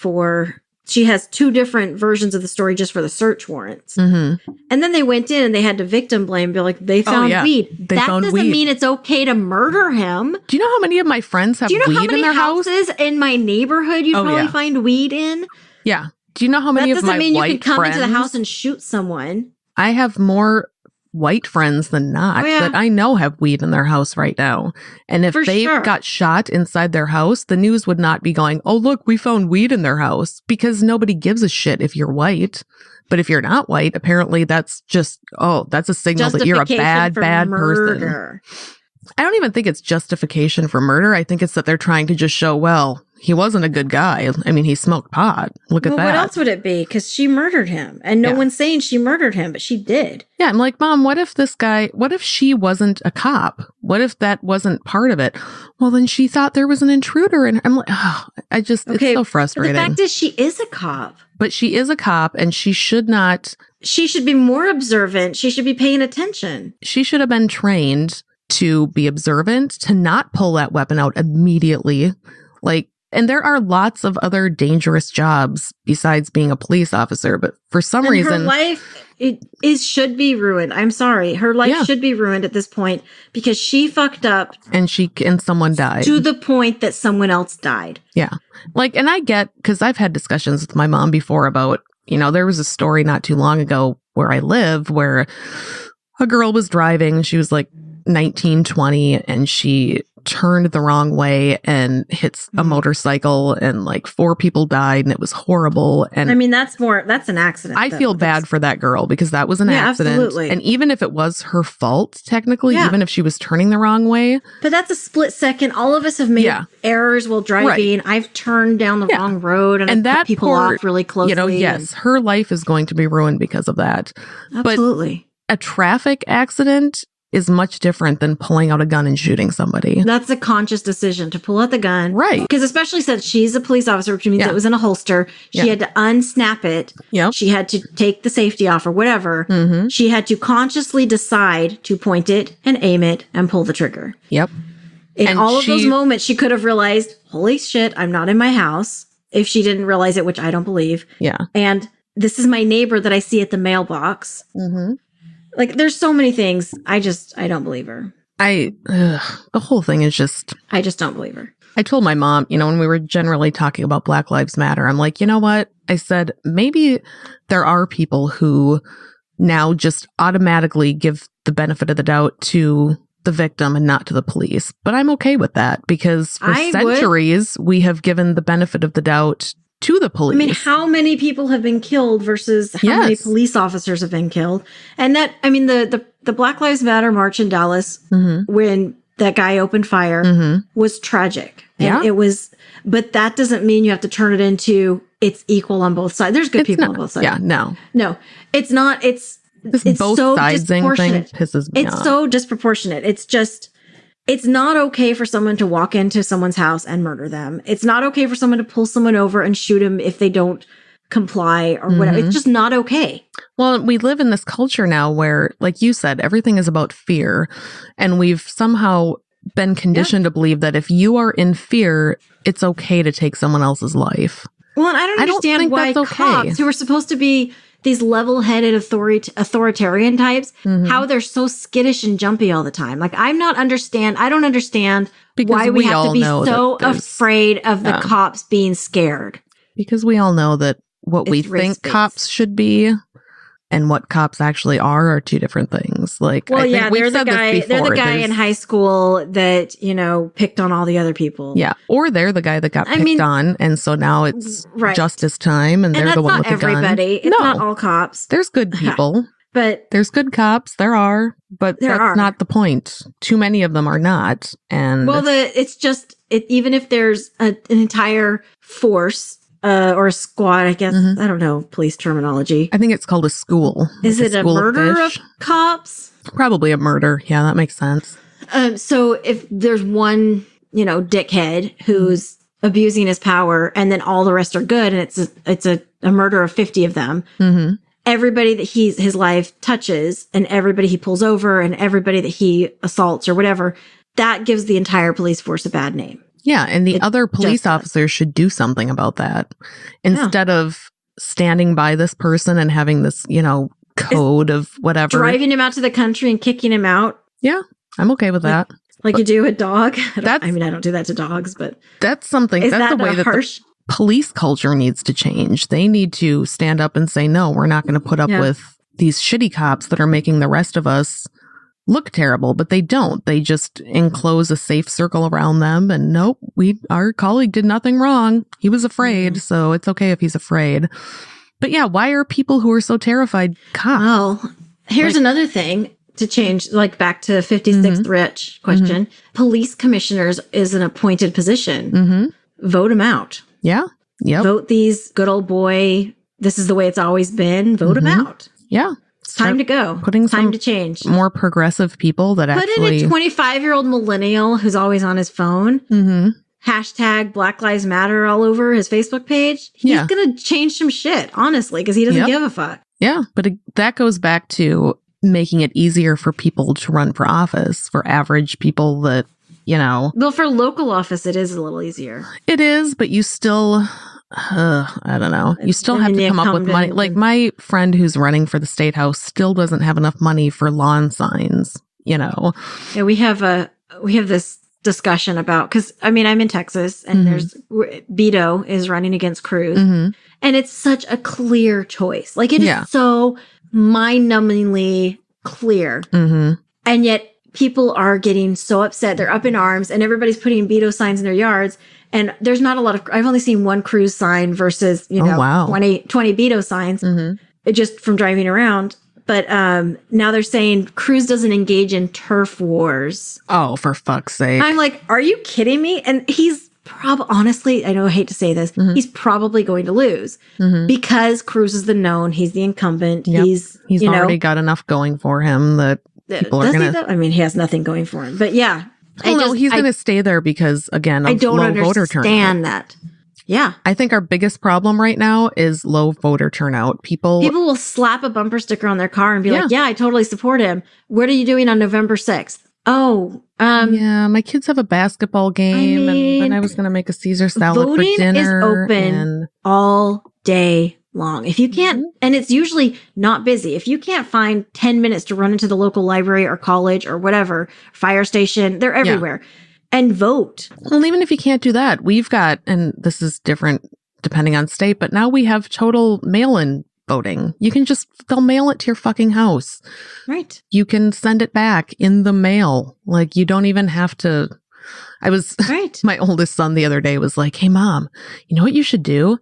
she has 2 different versions of the story just for the search warrants. And then they went in and they had to victim blame, be like, they found weed. That doesn't mean it's okay to murder him.
Do you know how many of my friends have weed in their house? Do you know how many
houses in my neighborhood you'd probably find weed in?
Yeah. Do you know how many of my white friends?
That doesn't mean you can come into the house and shoot someone.
I have more white friends than not that I know have weed in their house right now. And if they got shot inside their house, the news would not be going, oh, look, we found weed in their house, because nobody gives a shit if you're white. But if you're not white, apparently that's just, that's a signal that you're a bad person. I don't even think it's justification for murder. I think it's that they're trying to just show, well, he wasn't a good guy. I mean, he smoked pot. Look at that.
What else would it be? Because she murdered him. And no one's saying she murdered him, but she did.
Yeah, I'm like, Mom, what if she wasn't a cop? What if that wasn't part of it? Well, then she thought there was an intruder. And I'm like, it's so frustrating.
But the fact is, she is a cop.
But she is a cop, and she should not.
She should be more observant. She should be paying attention.
She should have been trained to be observant, to not pull that weapon out immediately. And there are lots of other dangerous jobs besides being a police officer, but for some reason,
her life should be ruined. I'm sorry, her life should be ruined at this point because she fucked up, and
someone died
to the point that someone else died.
Yeah, and I get, because I've had discussions with my mom before about, there was a story not too long ago where I live where a girl was driving. She was 19, 20, and she turned the wrong way and hits a motorcycle, and 4 people died, and it was horrible. And
I mean, that's an accident.
I feel bad for that girl because that was an accident.
Absolutely.
And even if it was her fault, technically, even if she was turning the wrong way.
But that's a split second. All of us have made errors while driving. Right. I've turned down the wrong road and I've cut people off really closely.
Yes, her life is going to be ruined because of that.
Absolutely.
But a traffic accident is much different than pulling out a gun and shooting somebody.
That's a conscious decision to pull out the gun.
Right.
Because especially since she's a police officer, which means it was in a holster. She had to unsnap it.
Yep.
She had to take the safety off or whatever.
Mm-hmm.
She had to consciously decide to point it and aim it and pull the trigger.
Yep.
In all of those moments, she could have realized, holy shit, I'm not in my house. If she didn't realize it, which I don't believe.
Yeah.
And this is my neighbor that I see at the mailbox.
Mm-hmm.
There's so many things. I don't believe her.
The whole thing is just...
I just don't believe her.
I told my mom, when we were generally talking about Black Lives Matter, I'm like, you know what? I said, maybe there are people who now just automatically give the benefit of the doubt to the victim and not to the police. But I'm okay with that because for centuries, we have given the benefit of the doubt to the police.
I mean, how many people have been killed versus how many police officers have been killed? And that, I mean, the Black Lives Matter march in Dallas, when that guy opened fire, was tragic. And it was, but that doesn't mean you have to turn it into it's equal on both sides. There's good people on both sides.
Yeah, no,
it's not. It's
both
so
sides thing pisses me off.
It's so disproportionate. It's not okay for someone to walk into someone's house and murder them. It's not okay for someone to pull someone over and shoot them if they don't comply or whatever. It's just not okay.
Well, we live in this culture now where, like you said, everything is about fear. And we've somehow been conditioned to believe that if you are in fear, it's okay to take someone else's life.
Well, and I don't understand why cops who are supposed to be these level-headed authoritarian types, how they're so skittish and jumpy all the time. I don't understand why we have to be so afraid of the cops being scared.
Because we all know that what we think cops should be and what cops actually are two different things. They're the guy in high school that, picked on all the other people. Yeah. Or they're the guy that got picked on. And so now it's justice time and they're the one with the gun.
It's not all cops.
There's good people.
But
there's good cops. There are. But that's not the point. Too many of them are not. And
even if there's an entire force, or a squad, I guess. I don't know police terminology.
I think it's called a school.
Is it a murder of cops?
Probably a murder. Yeah, that makes sense.
So if there's one, dickhead who's abusing his power and then all the rest are good and it's a murder of 50 of them, everybody that his life touches and everybody he pulls over and everybody that he assaults or whatever, that gives the entire police force a bad name.
Yeah, and the other police officers should do something about that instead of standing by this person and having this, code of whatever.
Driving him out to the country and kicking him out.
Yeah, I'm okay with that.
Like you do a dog. I don't do that to dogs, but
that's something. That's the way that the police culture needs to change. They need to stand up and say, no, we're not going to put up with these shitty cops that are making the rest of us look terrible, but they don't. They just enclose a safe circle around them, and nope, our colleague did nothing wrong. He was afraid, so it's okay if he's afraid. But yeah, why are people who are so terrified cops?
Oh, here's another thing to change, like back to 56th Rich question. Police commissioners is an appointed position. Vote them out.
Yeah. Yep.
Vote these good old boy, this is the way it's always been. Vote them out.
Yeah.
Time to go. Time to change.
More progressive people that
Put in a 25-year-old millennial who's always on his phone. Hashtag Black Lives Matter all over his Facebook page. He's going to change some shit, honestly, because he doesn't give a fuck.
Yeah. But that goes back to making it easier for people to run for office, for average people that,
Well, for local office, it is a little easier.
It is, but you still... I don't know. You still have to come up with money. Like my friend who's running for the state house still doesn't have enough money for lawn signs, Yeah,
we have this discussion about, because I'm in Texas, and there's Beto is running against Cruz, and it's such a clear choice. Like it is so mind-numbingly clear, and yet people are getting so upset. They're up in arms, and everybody's putting Beto signs in their yards. And there's not a lot of, I've only seen one Cruz sign versus, 20 Beto signs, just from driving around. But now they're saying Cruz doesn't engage in turf wars.
Oh, for fuck's sake.
I'm like, are you kidding me? And he's honestly, I know I hate to say this, he's probably going to lose because Cruz is the known, he's the incumbent. Yep. He's
already got enough going for him that people are going to.
He has nothing going for him. But yeah.
He's going to stay there because, again, of low voter turnout. I don't understand
that. Yeah.
I think our biggest problem right now is low voter turnout. People
will slap a bumper sticker on their car and be like, yeah, I totally support him. What are you doing on November 6th? Oh,
yeah, my kids have a basketball game, and then I was going to make a Caesar salad for dinner.
Voting is open all day long. If you can't, and it's usually not busy, if you can't find 10 minutes to run into the local library or college or whatever, fire station, they're everywhere, and vote.
Well, even if you can't do that, we've got, and this is different depending on state, but now we have total mail-in voting. You can they'll mail it to your fucking house.
Right.
You can send it back in the mail. Like, you don't even have to. My oldest son the other day was like, hey, Mom, you know what you should do?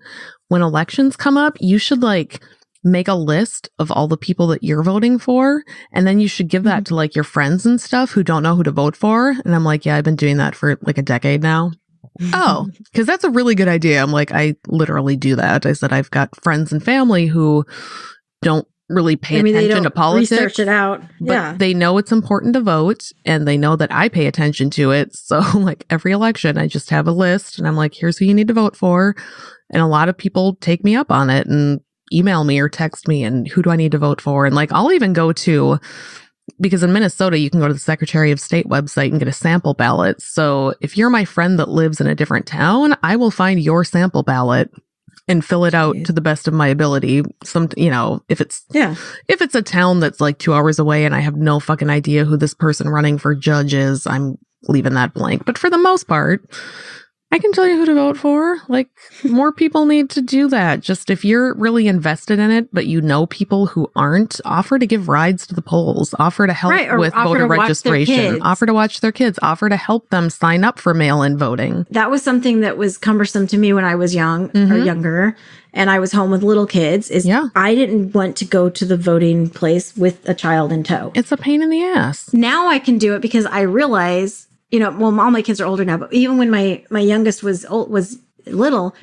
When elections come up, you should make a list of all the people that you're voting for. And then you should give that to your friends and stuff who don't know who to vote for. And I'm like, yeah, I've been doing that for a decade now. Oh, because that's a really good idea. I'm like, I literally do that. I said, I've got friends and family who don't really pay attention to politics.
Research it out.
But they know it's important to vote, and they know that I pay attention to it. So every election, I just have a list, and I'm like, here's who you need to vote for. And a lot of people take me up on it and email me or text me, and who do I need to vote for? And I'll even go to, because in Minnesota, you can go to the Secretary of State website and get a sample ballot. So if you're my friend that lives in a different town, I will find your sample ballot and fill it out to the best of my ability. If it's a town that's 2 hours away and I have no fucking idea who this person running for judge is, I'm leaving that blank. But for the most part, I can tell you who to vote for. More people need to do that. Just if you're really invested in it, but people who aren't, offer to give rides to the polls, offer to help with voter registration, offer to watch their kids, offer to help them sign up for mail-in voting.
That was something that was cumbersome to me when I was young or younger, and I was home with little kids. I didn't want to go to the voting place with a child in tow.
It's a pain in the ass.
Now I can do it because I realize, all my kids are older now, but even when my youngest was little,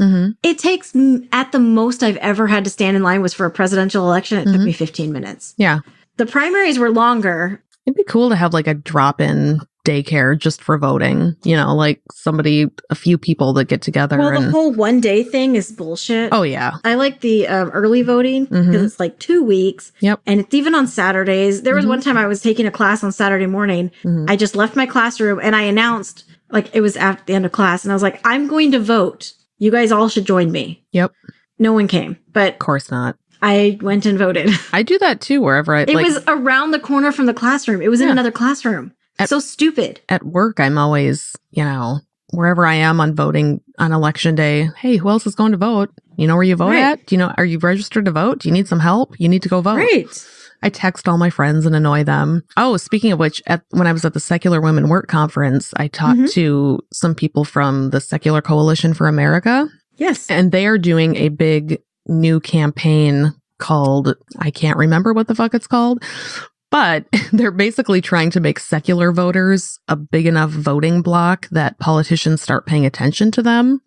it takes, at the most I've ever had to stand in line was for a presidential election. It took me 15 minutes.
Yeah.
The primaries were longer.
It'd be cool to have a drop-in daycare just for voting, a few people that get together.
Well, the whole 1 day thing is bullshit.
Oh, yeah.
I like the early voting because it's 2 weeks.
Yep.
And it's even on Saturdays. There was one time I was taking a class on Saturday morning. I just left my classroom and I announced, it was at the end of class, and I was like, I'm going to vote. You guys all should join me.
Yep.
No one came, but
of course not.
I went and voted.
I do that too, wherever
It was around the corner from the classroom. It was in another classroom. So stupid.
At work, I'm always, wherever I am on voting on election day, hey, who else is going to vote? You know where you vote at? Do you know, are you registered to vote? Do you need some help? You need to go vote.
Right.
I text all my friends and annoy them. Oh, speaking of which, when I was at the Secular Women Work Conference, I talked to some people from the Secular Coalition for America.
Yes.
And they are doing a big new campaign called, I can't remember what the fuck it's called, but they're basically trying to make secular voters a big enough voting bloc that politicians start paying attention to them.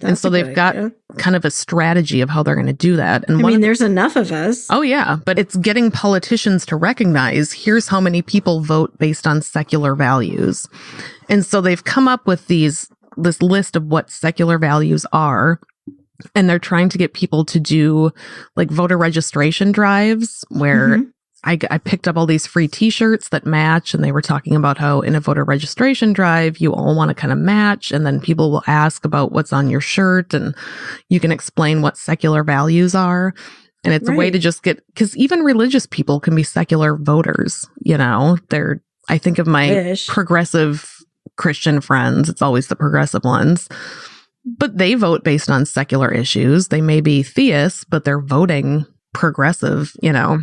And so they've got kind of a strategy of how they're going to do that. And
I mean, there's enough of us.
Oh, yeah. But it's getting politicians to recognize here's how many people vote based on secular values. And so they've come up with this list of what secular values are. And they're trying to get people to do like voter registration drives where I picked up all these free t-shirts that match, and they were talking about how in a voter registration drive, you all want to kind of match, and then people will ask about what's on your shirt, and you can explain what secular values are. And it's a way to just get, because even religious people can be secular voters, you know, I think of my progressive Christian friends, it's always the progressive ones, but they vote based on secular issues. They may be theists, but they're voting progressive, you know.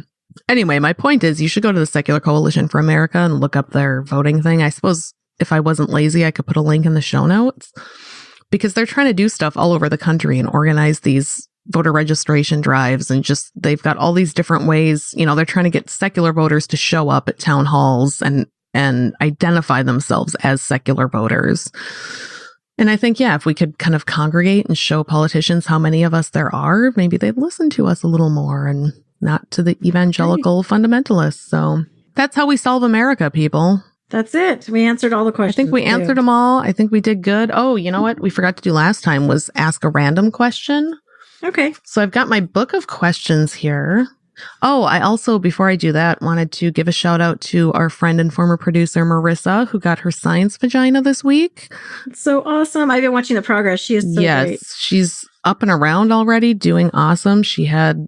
Anyway, my point is you should go to the Secular Coalition for America and look up their voting thing. I suppose if I wasn't lazy, I could put a link in the show notes because they're trying to do stuff all over the country and organize these voter registration drives, and just they've got all these different ways. You know, they're trying to get secular voters to show up at town halls and identify themselves as secular voters. And I think, if we could kind of congregate and show politicians how many of us there are, maybe they'd listen to us a little more and not to the evangelical fundamentalists. So that's how we solve America, people.
That's it. We answered all the questions.
I think we answered them all. I think we did good. Oh, you know what we forgot to do last time was ask a random question.
Okay.
So I've got my book of questions here. Oh, I also, before I do that, wanted to give a shout out to our friend and former producer, Marissa, who got her science vagina this week.
It's so awesome. I've been watching the progress. She is so great.
She's up and around already, doing awesome. She had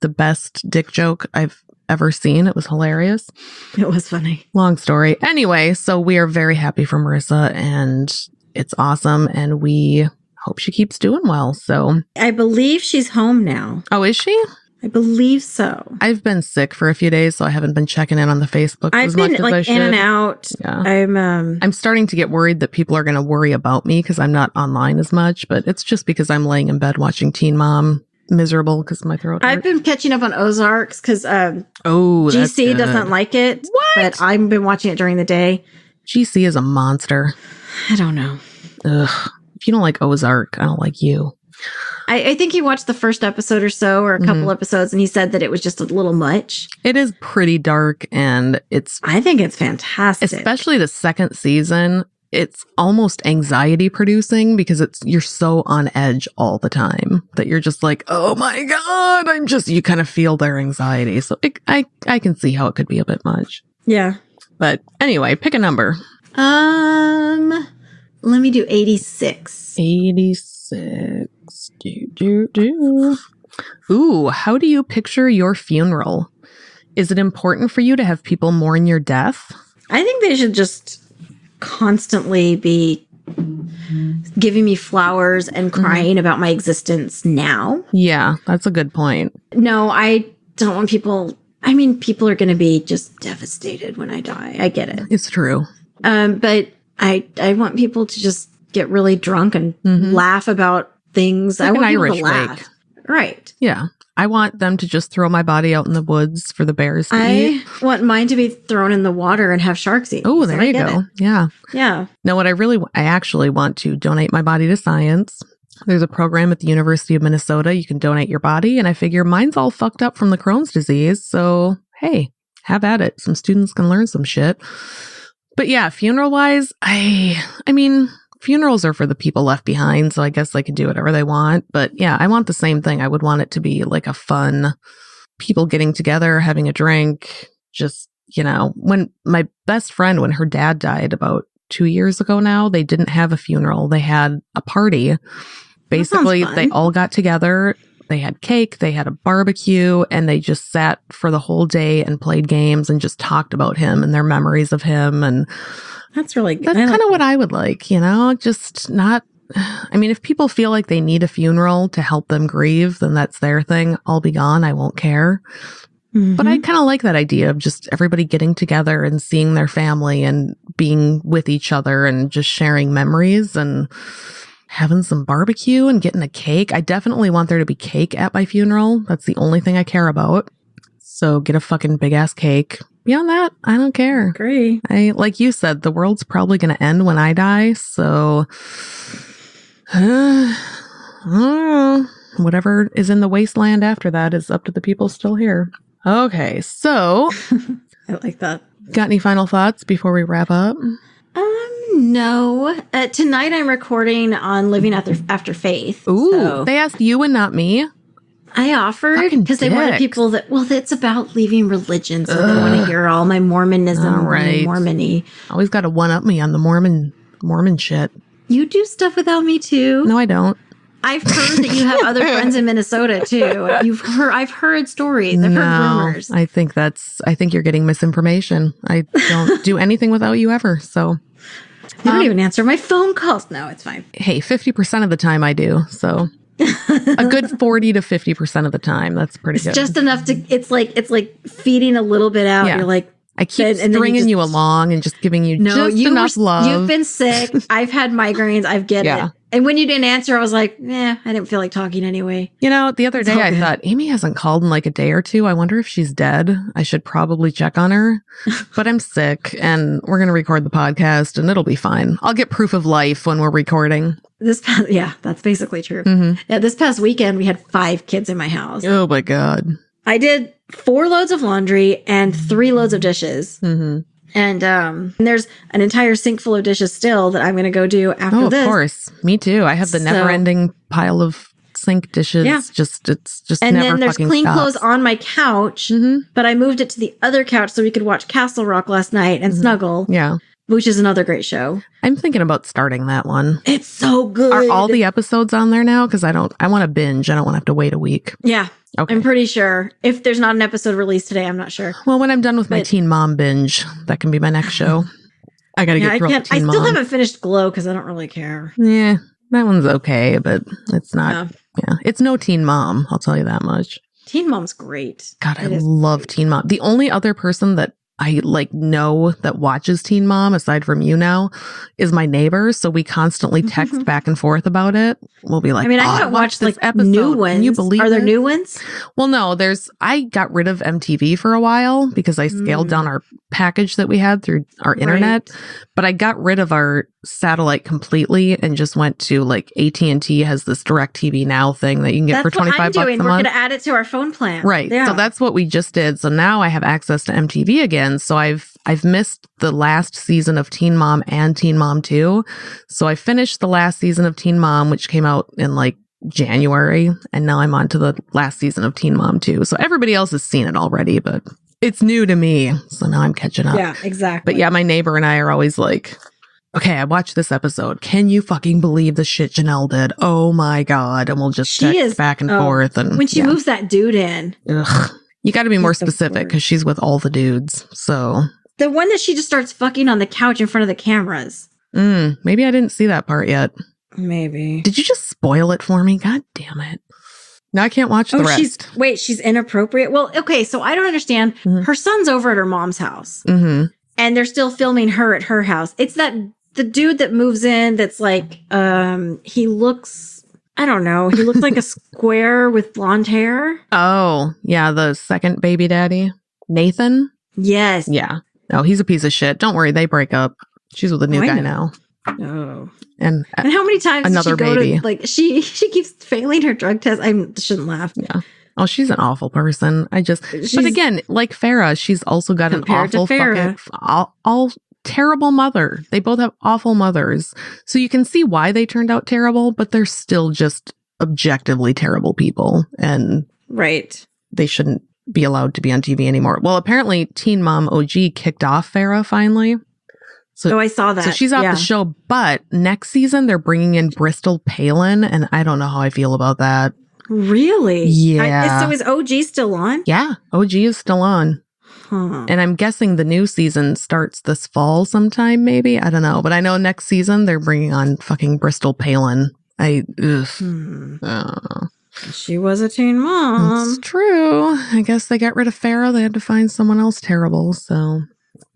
the best dick joke I've ever seen. It was hilarious.
It was funny.
Long story. Anyway, so we are very happy for Marissa, and it's awesome, and we hope she keeps doing well. So
I believe she's home now.
Oh, is she?
I believe so.
I've been sick for a few days, so I haven't been checking in on the Facebook as much as I should.
In and out.
Yeah. I'm starting to get worried that people are going to worry about me because I'm not online as much, but it's just because I'm laying in bed watching Teen Mom, miserable because my throat hurts.
I've been catching up on Ozarks because
GC
doesn't like it.
What?
But I've been watching it during the day.
GC is a monster.
I don't know.
Ugh. If you don't like Ozark, I don't like you.
I think he watched the first episode or so, or a couple episodes, and he said that it was just a little much.
It is pretty dark, and
I think it's fantastic.
Especially the second season. It's almost anxiety producing because you're so on edge all the time that you're just like, oh my God, you kind of feel their anxiety. So I can see how it could be a bit much.
Yeah.
But anyway, pick a number.
Let me do 86.
86. Ooh, how do you picture your funeral? Is it important for you to have people mourn your death?
I think they should just constantly be giving me flowers and crying about my existence now.
Yeah, that's a good point.
No, I don't want people. I mean, people are going to be just devastated when I die. I get it.
It's true.
But I want people to just get really drunk and laugh about things.
Like
I want
an
people
Irish
to laugh.
wake.
Right.
Yeah. I want them to just throw my body out in the woods for the bears to eat.
I want mine to be thrown in the water and have sharks eat.
Oh, there you go. Yeah.
Yeah.
No, what I actually want to donate my body to science. There's a program at the University of Minnesota. You can donate your body. And I figure mine's all fucked up from the Crohn's disease. So, hey, have at it. Some students can learn some shit. But yeah, funeral wise, I mean, funerals are for the people left behind. So I guess they can do whatever they want. But yeah, I want the same thing. I would want it to be like a fun people getting together, having a drink. Just, when my best friend, when her dad died about 2 years ago now, they didn't have a funeral. They had a party. Basically, they all got together. They had cake, they had a barbecue, and they just sat for the whole day and played games and just talked about him and their memories of him. And
that's really good.
That's kind of what I would like, just not I mean, if people feel like they need a funeral to help them grieve, then that's their thing. I'll be gone. I won't care. But I kind of like that idea of just everybody getting together and seeing their family and being with each other and just sharing memories and having some barbecue and getting a cake. I definitely want there to be cake at my funeral. That's the only thing I care about. So get a fucking big ass cake. Beyond that, I don't care.
Agree.
Like you said, the world's probably going to end when I die. So I don't know. Whatever is in the wasteland after that is up to the people still here. Okay, so
I like that.
Got any final thoughts before we wrap up?
No. Tonight I'm recording on Living After Faith.
Ooh,
so
they asked you and not me.
I offered
Fucking
because they wanted
dicks.
people that, well, it's about leaving religion, so they want to hear all my Mormonism,
All right.
Mormon-y.
Always got to one-up me on the Mormon shit.
You do stuff without me too.
No, I don't.
I've heard that you have other friends in Minnesota too. I've heard stories. I've heard rumors.
I think you're getting misinformation. I don't do anything without you ever. So
You don't even answer my phone calls. No, it's fine.
hey, 50% of the time I do. So a good 40 to 50% of the time. That's pretty
It's
good.
just enough to. It's like feeding a little bit out.
Yeah.
You're like,
I keep
and then
stringing you
just-
along and just giving you just enough love.
You've been sick. I've had migraines. I get
Yeah.
it. And when you didn't answer, I was like, I didn't feel like talking anyway.
You know, the other day
all
I
good.
thought, Amy hasn't called in like a day or two. I wonder if she's dead. I should probably check on her. But I'm sick and we're going to record the podcast and it'll be fine. I'll get proof of life when we're recording.
That's basically true.
Mm-hmm.
Yeah, this past weekend, we had 5 kids in my house.
Oh my God.
I did 4 loads of laundry and 3 loads of dishes.
Mm-hmm.
And there's an entire sink full of dishes still that I'm going to go do after
Oh,
this.
of course. Me too. I have the
So-
never-ending pile of sink dishes.
Yeah.
It's just
And
never
then there's
fucking
clean
stops.
clothes on my couch,
Mm-hmm.
but I moved it to the other couch so we could watch Castle Rock last night and snuggle,
Yeah.
which is another great show.
I'm thinking about starting that one.
It's so good.
Are all the episodes on there now? Because I want to binge. I don't want to have to wait a week.
Yeah.
Okay.
I'm pretty sure. If there's not an episode released today, I'm not sure.
Well, when I'm done with my
But-
Teen Mom binge, that can be my next show. I got to get
I
through all the
I
Teen
still
Mom.
haven't finished Glow because I don't really care.
Yeah, that one's okay, but it's not.
Yeah.
Yeah, it's no Teen Mom. I'll tell you that much.
Teen Mom's great.
God, I
It is
love
great.
Teen Mom. The only other person that I know that watches Teen Mom, aside from you now, is my neighbor. So we constantly text back and forth about it. We'll be like,
I mean, I
"Oh,
haven't
watched
watched
this
like new ones.
Can you believe
Are there
this?"
new ones?
Well, no, I got rid of MTV for a while because I scaled down our package that we had through our internet, but I got rid of our satellite completely and just went to like AT&T has this DirecTV Now thing that you can get
That's
for
what I'm
$25
doing.
a
We're
month.
going to add it to our phone plan.
Right.
Yeah.
So that's what we just did. So now I have access to MTV again. So I've missed the last season of Teen Mom and Teen Mom 2. So I finished the last season of Teen Mom, which came out in like January. And now I'm on to the last season of Teen Mom 2. So everybody else has seen it already, but it's new to me. So now I'm catching up.
Yeah, exactly.
But yeah, my neighbor and I are always like, okay, I watched this episode. Can you fucking believe the shit Janelle did? Oh my God. And we'll just
She
text
is-
back and
oh,
forth. And
when she
yeah.
moves that dude in,
Ugh. You got to be more
He's so
specific
bored.
because she's with all the dudes. So
the one that she just starts fucking on the couch in front of the cameras.
maybe I didn't see that part yet.
Maybe.
Did you just spoil it for me? God damn it. Now I can't watch the rest.
she's inappropriate. Well, okay, so I don't understand.
Mhm.
Her son's over at her mom's house
Mm-hmm.
and they're still filming her at her house. It's the dude that moves in that's like, he looks, I don't know, he looks like a square with blonde hair.
Oh, yeah. The second baby daddy, Nathan.
Yes.
Yeah. No, he's a piece of shit. Don't worry. They break up. She's with a new
I
guy
know.
now.
Oh.
And
And how many times
Another
did she go
baby.
to, like, she keeps failing her drug test. I shouldn't laugh.
yeah. Oh, she's an awful person. But
She's-
again, like Farrah, she's also got an
Compared to
awful
Farrah.
fucking, all terrible mother. They both have awful mothers. So you can see why they turned out terrible, but they're still just objectively terrible people. And
Right.
they shouldn't be allowed to be on TV anymore. Well, apparently Teen Mom OG kicked off Farrah finally.
Oh, I saw that.
So she's off
Yeah.
the show, but next season they're bringing in Bristol Palin, and I don't know how I feel about that.
Really?
Yeah.
So is OG still on?
Yeah, OG is still on. And I'm guessing the new season starts this fall sometime, maybe. I don't know. But I know next season they're bringing on fucking Bristol Palin.
She was a teen mom.
That's true. I guess they got rid of Farrah. They had to find someone else terrible. So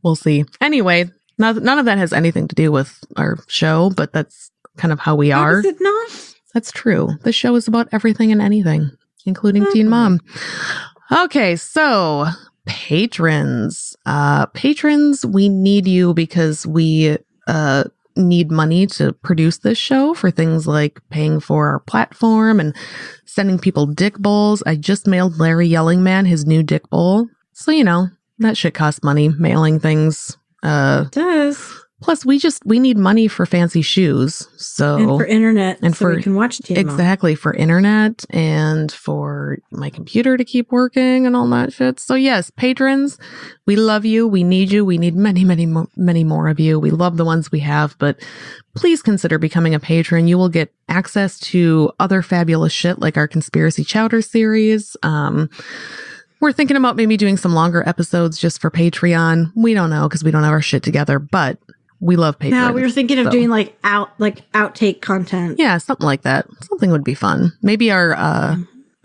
we'll see. Anyway, none of that has anything to do with our show, but that's kind of how we are.
Is it not?
That's true. The show is about everything and anything, including Teen Mom. Okay, so patrons. Patrons, we need you because we need money to produce this show for things like paying for our platform and sending people dick bowls. I just mailed Larry Yelling Man his new dick bowl. So, that shit costs money, mailing things.
It does.
Plus, we need money for fancy shoes. So
and for internet,
and
so we can watch Teen Mom.
Exactly, for internet and for my computer to keep working and all that shit. So yes, patrons, we love you. We need you. We need many, many, many more of you. We love the ones we have, but please consider becoming a patron. You will get access to other fabulous shit like our Conspiracy Chowder series. We're thinking about maybe doing some longer episodes just for Patreon. We don't know because we don't have our shit together, but we love patrons.
Now we were thinking of doing outtake content.
Yeah, something like that. Something would be fun. Maybe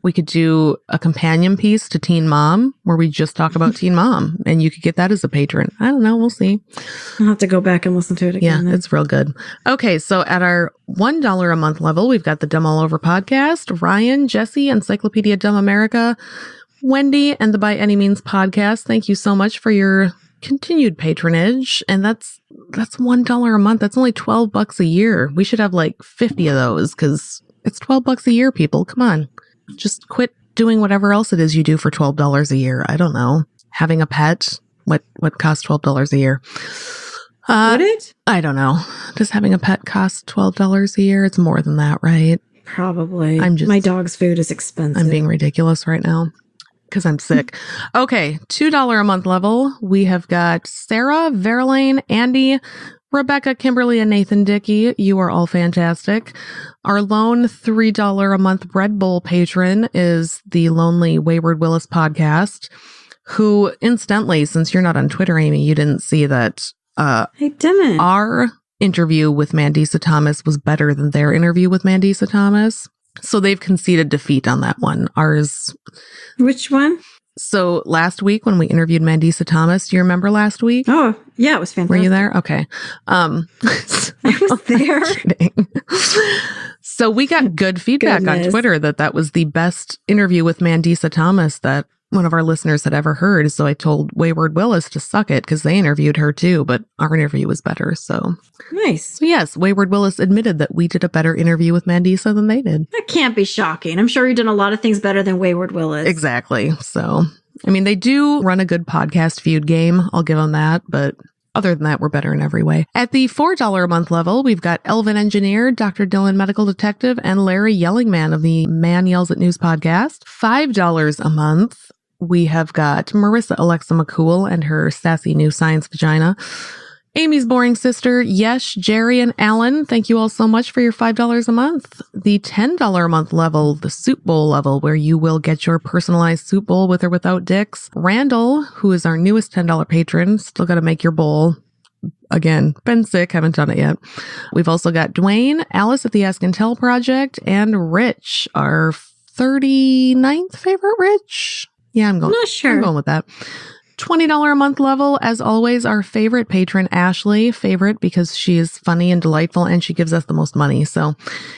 we could do a companion piece to Teen Mom where we just talk about Teen Mom, and you could get that as a patron. I don't know. We'll see.
I'll have to go back and listen to it again.
Yeah, it's real good. Okay, so at our $1 a month level, we've got the Dumb All Over podcast, Ryan, Jesse, Encyclopedia Dumb America, Wendy, and the By Any Means podcast. Thank you so much for your continued patronage. And that's $1 a month. That's only $12 a year. We should have like 50 of those because it's $12 a year, people. Come on. Just quit doing whatever else it is you do for $12 a year. I don't know. Having a pet, what costs $12 a year?
Would it?
I don't know. Does having a pet cost $12 a year? It's more than that, right?
Probably. My dog's food is expensive.
I'm being ridiculous right now because I'm sick. Okay, $2 a month level. We have got Sarah, Verlaine, Andy, Rebecca, Kimberly, and Nathan Dickey. You are all fantastic. Our lone $3 a month Bread Bowl patron is the Lonely Wayward Willis podcast, who, incidentally, since you're not on Twitter, Amy, you didn't see that.
I didn't.
Our interview with Mandisa Thomas was better than their interview with Mandisa Thomas. So they've conceded defeat on that one. Ours.
Which one?
So last week when we interviewed Mandisa Thomas, do you remember last week?
Oh, yeah, it was fantastic.
Were you there? Okay.
I was there.
So we got good feedback on Twitter that was the best interview with Mandisa Thomas that one of our listeners had ever heard. So I told Wayward Willis to suck it because they interviewed her too, but our interview was better. So
nice.
So yes, Wayward Willis admitted that we did a better interview with Mandisa than they did.
That can't be shocking. I'm sure you've done a lot of things better than Wayward Willis.
Exactly. So, I mean, they do run a good podcast feud game. I'll give them that. But other than that, we're better in every way. At the $4 a month level, we've got Elvin Engineer, Dr. Dylan Medical Detective, and Larry Yelling Man of the Man Yells at News podcast. $5 a month. We have got Marissa Alexa McCool and her sassy new science vagina. Amy's boring sister, Yesh, Jerry, and Alan. Thank you all so much for your $5 a month. The $10 a month level, the soup bowl level, where you will get your personalized soup bowl with or without dicks. Randall, who is our newest $10 patron, still got to make your bowl. Again, been sick, haven't done it yet. We've also got Dwayne, Alice at the Ask and Tell Project, and Rich, our 39th favorite Rich. Yeah, I'm going with that. $20 a month level, as always, our favorite patron, Ashley. Favorite because she is funny and delightful and she gives us the most money. So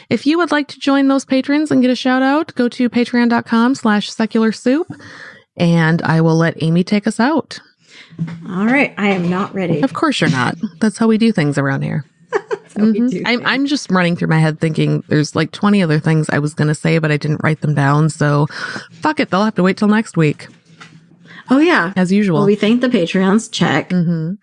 if you would like to join those patrons and get a shout out, go to patreon.com/secularsoup and I will let Amy take us out.
All right. I am not ready.
Of course you're not. That's how we do things around here. I'm just running through my head thinking there's like 20 other things I was going to say, but I didn't write them down. So fuck it. They'll have to wait till next week.
Oh, yeah.
As usual.
Well, we thank the Patreons. Check. Mm-hmm.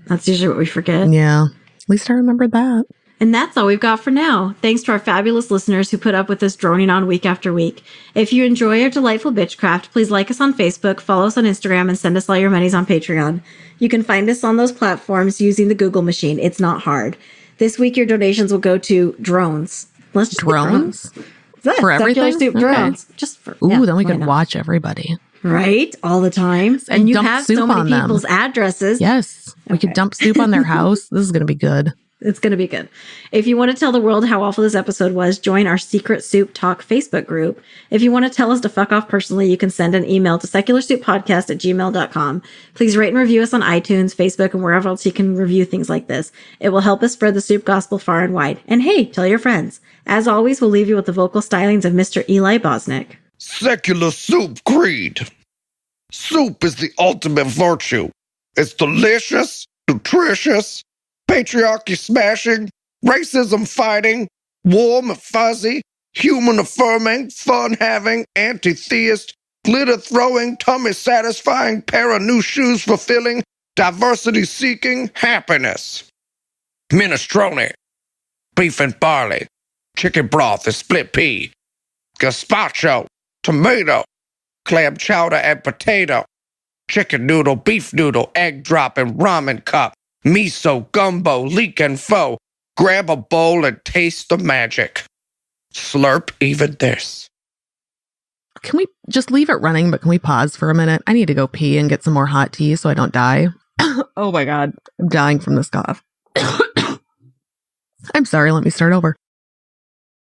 That's usually what we forget.
Yeah. At least I remembered that.
And that's all we've got for now. Thanks to our fabulous listeners who put up with us droning on week after week. If you enjoy our delightful bitchcraft, please like us on Facebook, follow us on Instagram, and send us all your monies on Patreon. You can find us on those platforms using the Google machine. It's not hard. This week, your donations will go to drones. Let's just
drones?
For everything? Soup drones.
Okay.
Just for,
then we could watch everybody.
Right? All the time. And you
dump
have
soup
so many
on them.
people's addresses.
Yes. We
Okay.
could dump soup on their house. This is going to be good.
It's going to be good. If you want to tell the world how awful this episode was, join our Secret Soup Talk Facebook group. If you want to tell us to fuck off personally, you can send an email to secularsouppodcast@gmail.com. Please rate and review us on iTunes, Facebook, and wherever else you can review things like this. It will help us spread the soup gospel far and wide. And hey, tell your friends. As always, we'll leave you with the vocal stylings of Mr. Eli Bosnick.
Secular soup creed. Soup is the ultimate virtue. It's delicious, nutritious, patriarchy smashing, racism fighting, warm and fuzzy, human affirming, fun having, anti-theist, glitter throwing, tummy satisfying, pair of new shoes fulfilling, diversity seeking, happiness. Minestrone, beef and barley, chicken broth and split pea, gazpacho, tomato, clam chowder and potato, chicken noodle, beef noodle, egg drop and ramen cup, miso, gumbo, leek and pho. Grab a bowl and taste the magic. Slurp even this.
Can we just leave it running, but can we pause for a minute? I need to go pee and get some more hot tea so I don't die. Oh my God. I'm dying from this cough. I'm sorry. Let me start over.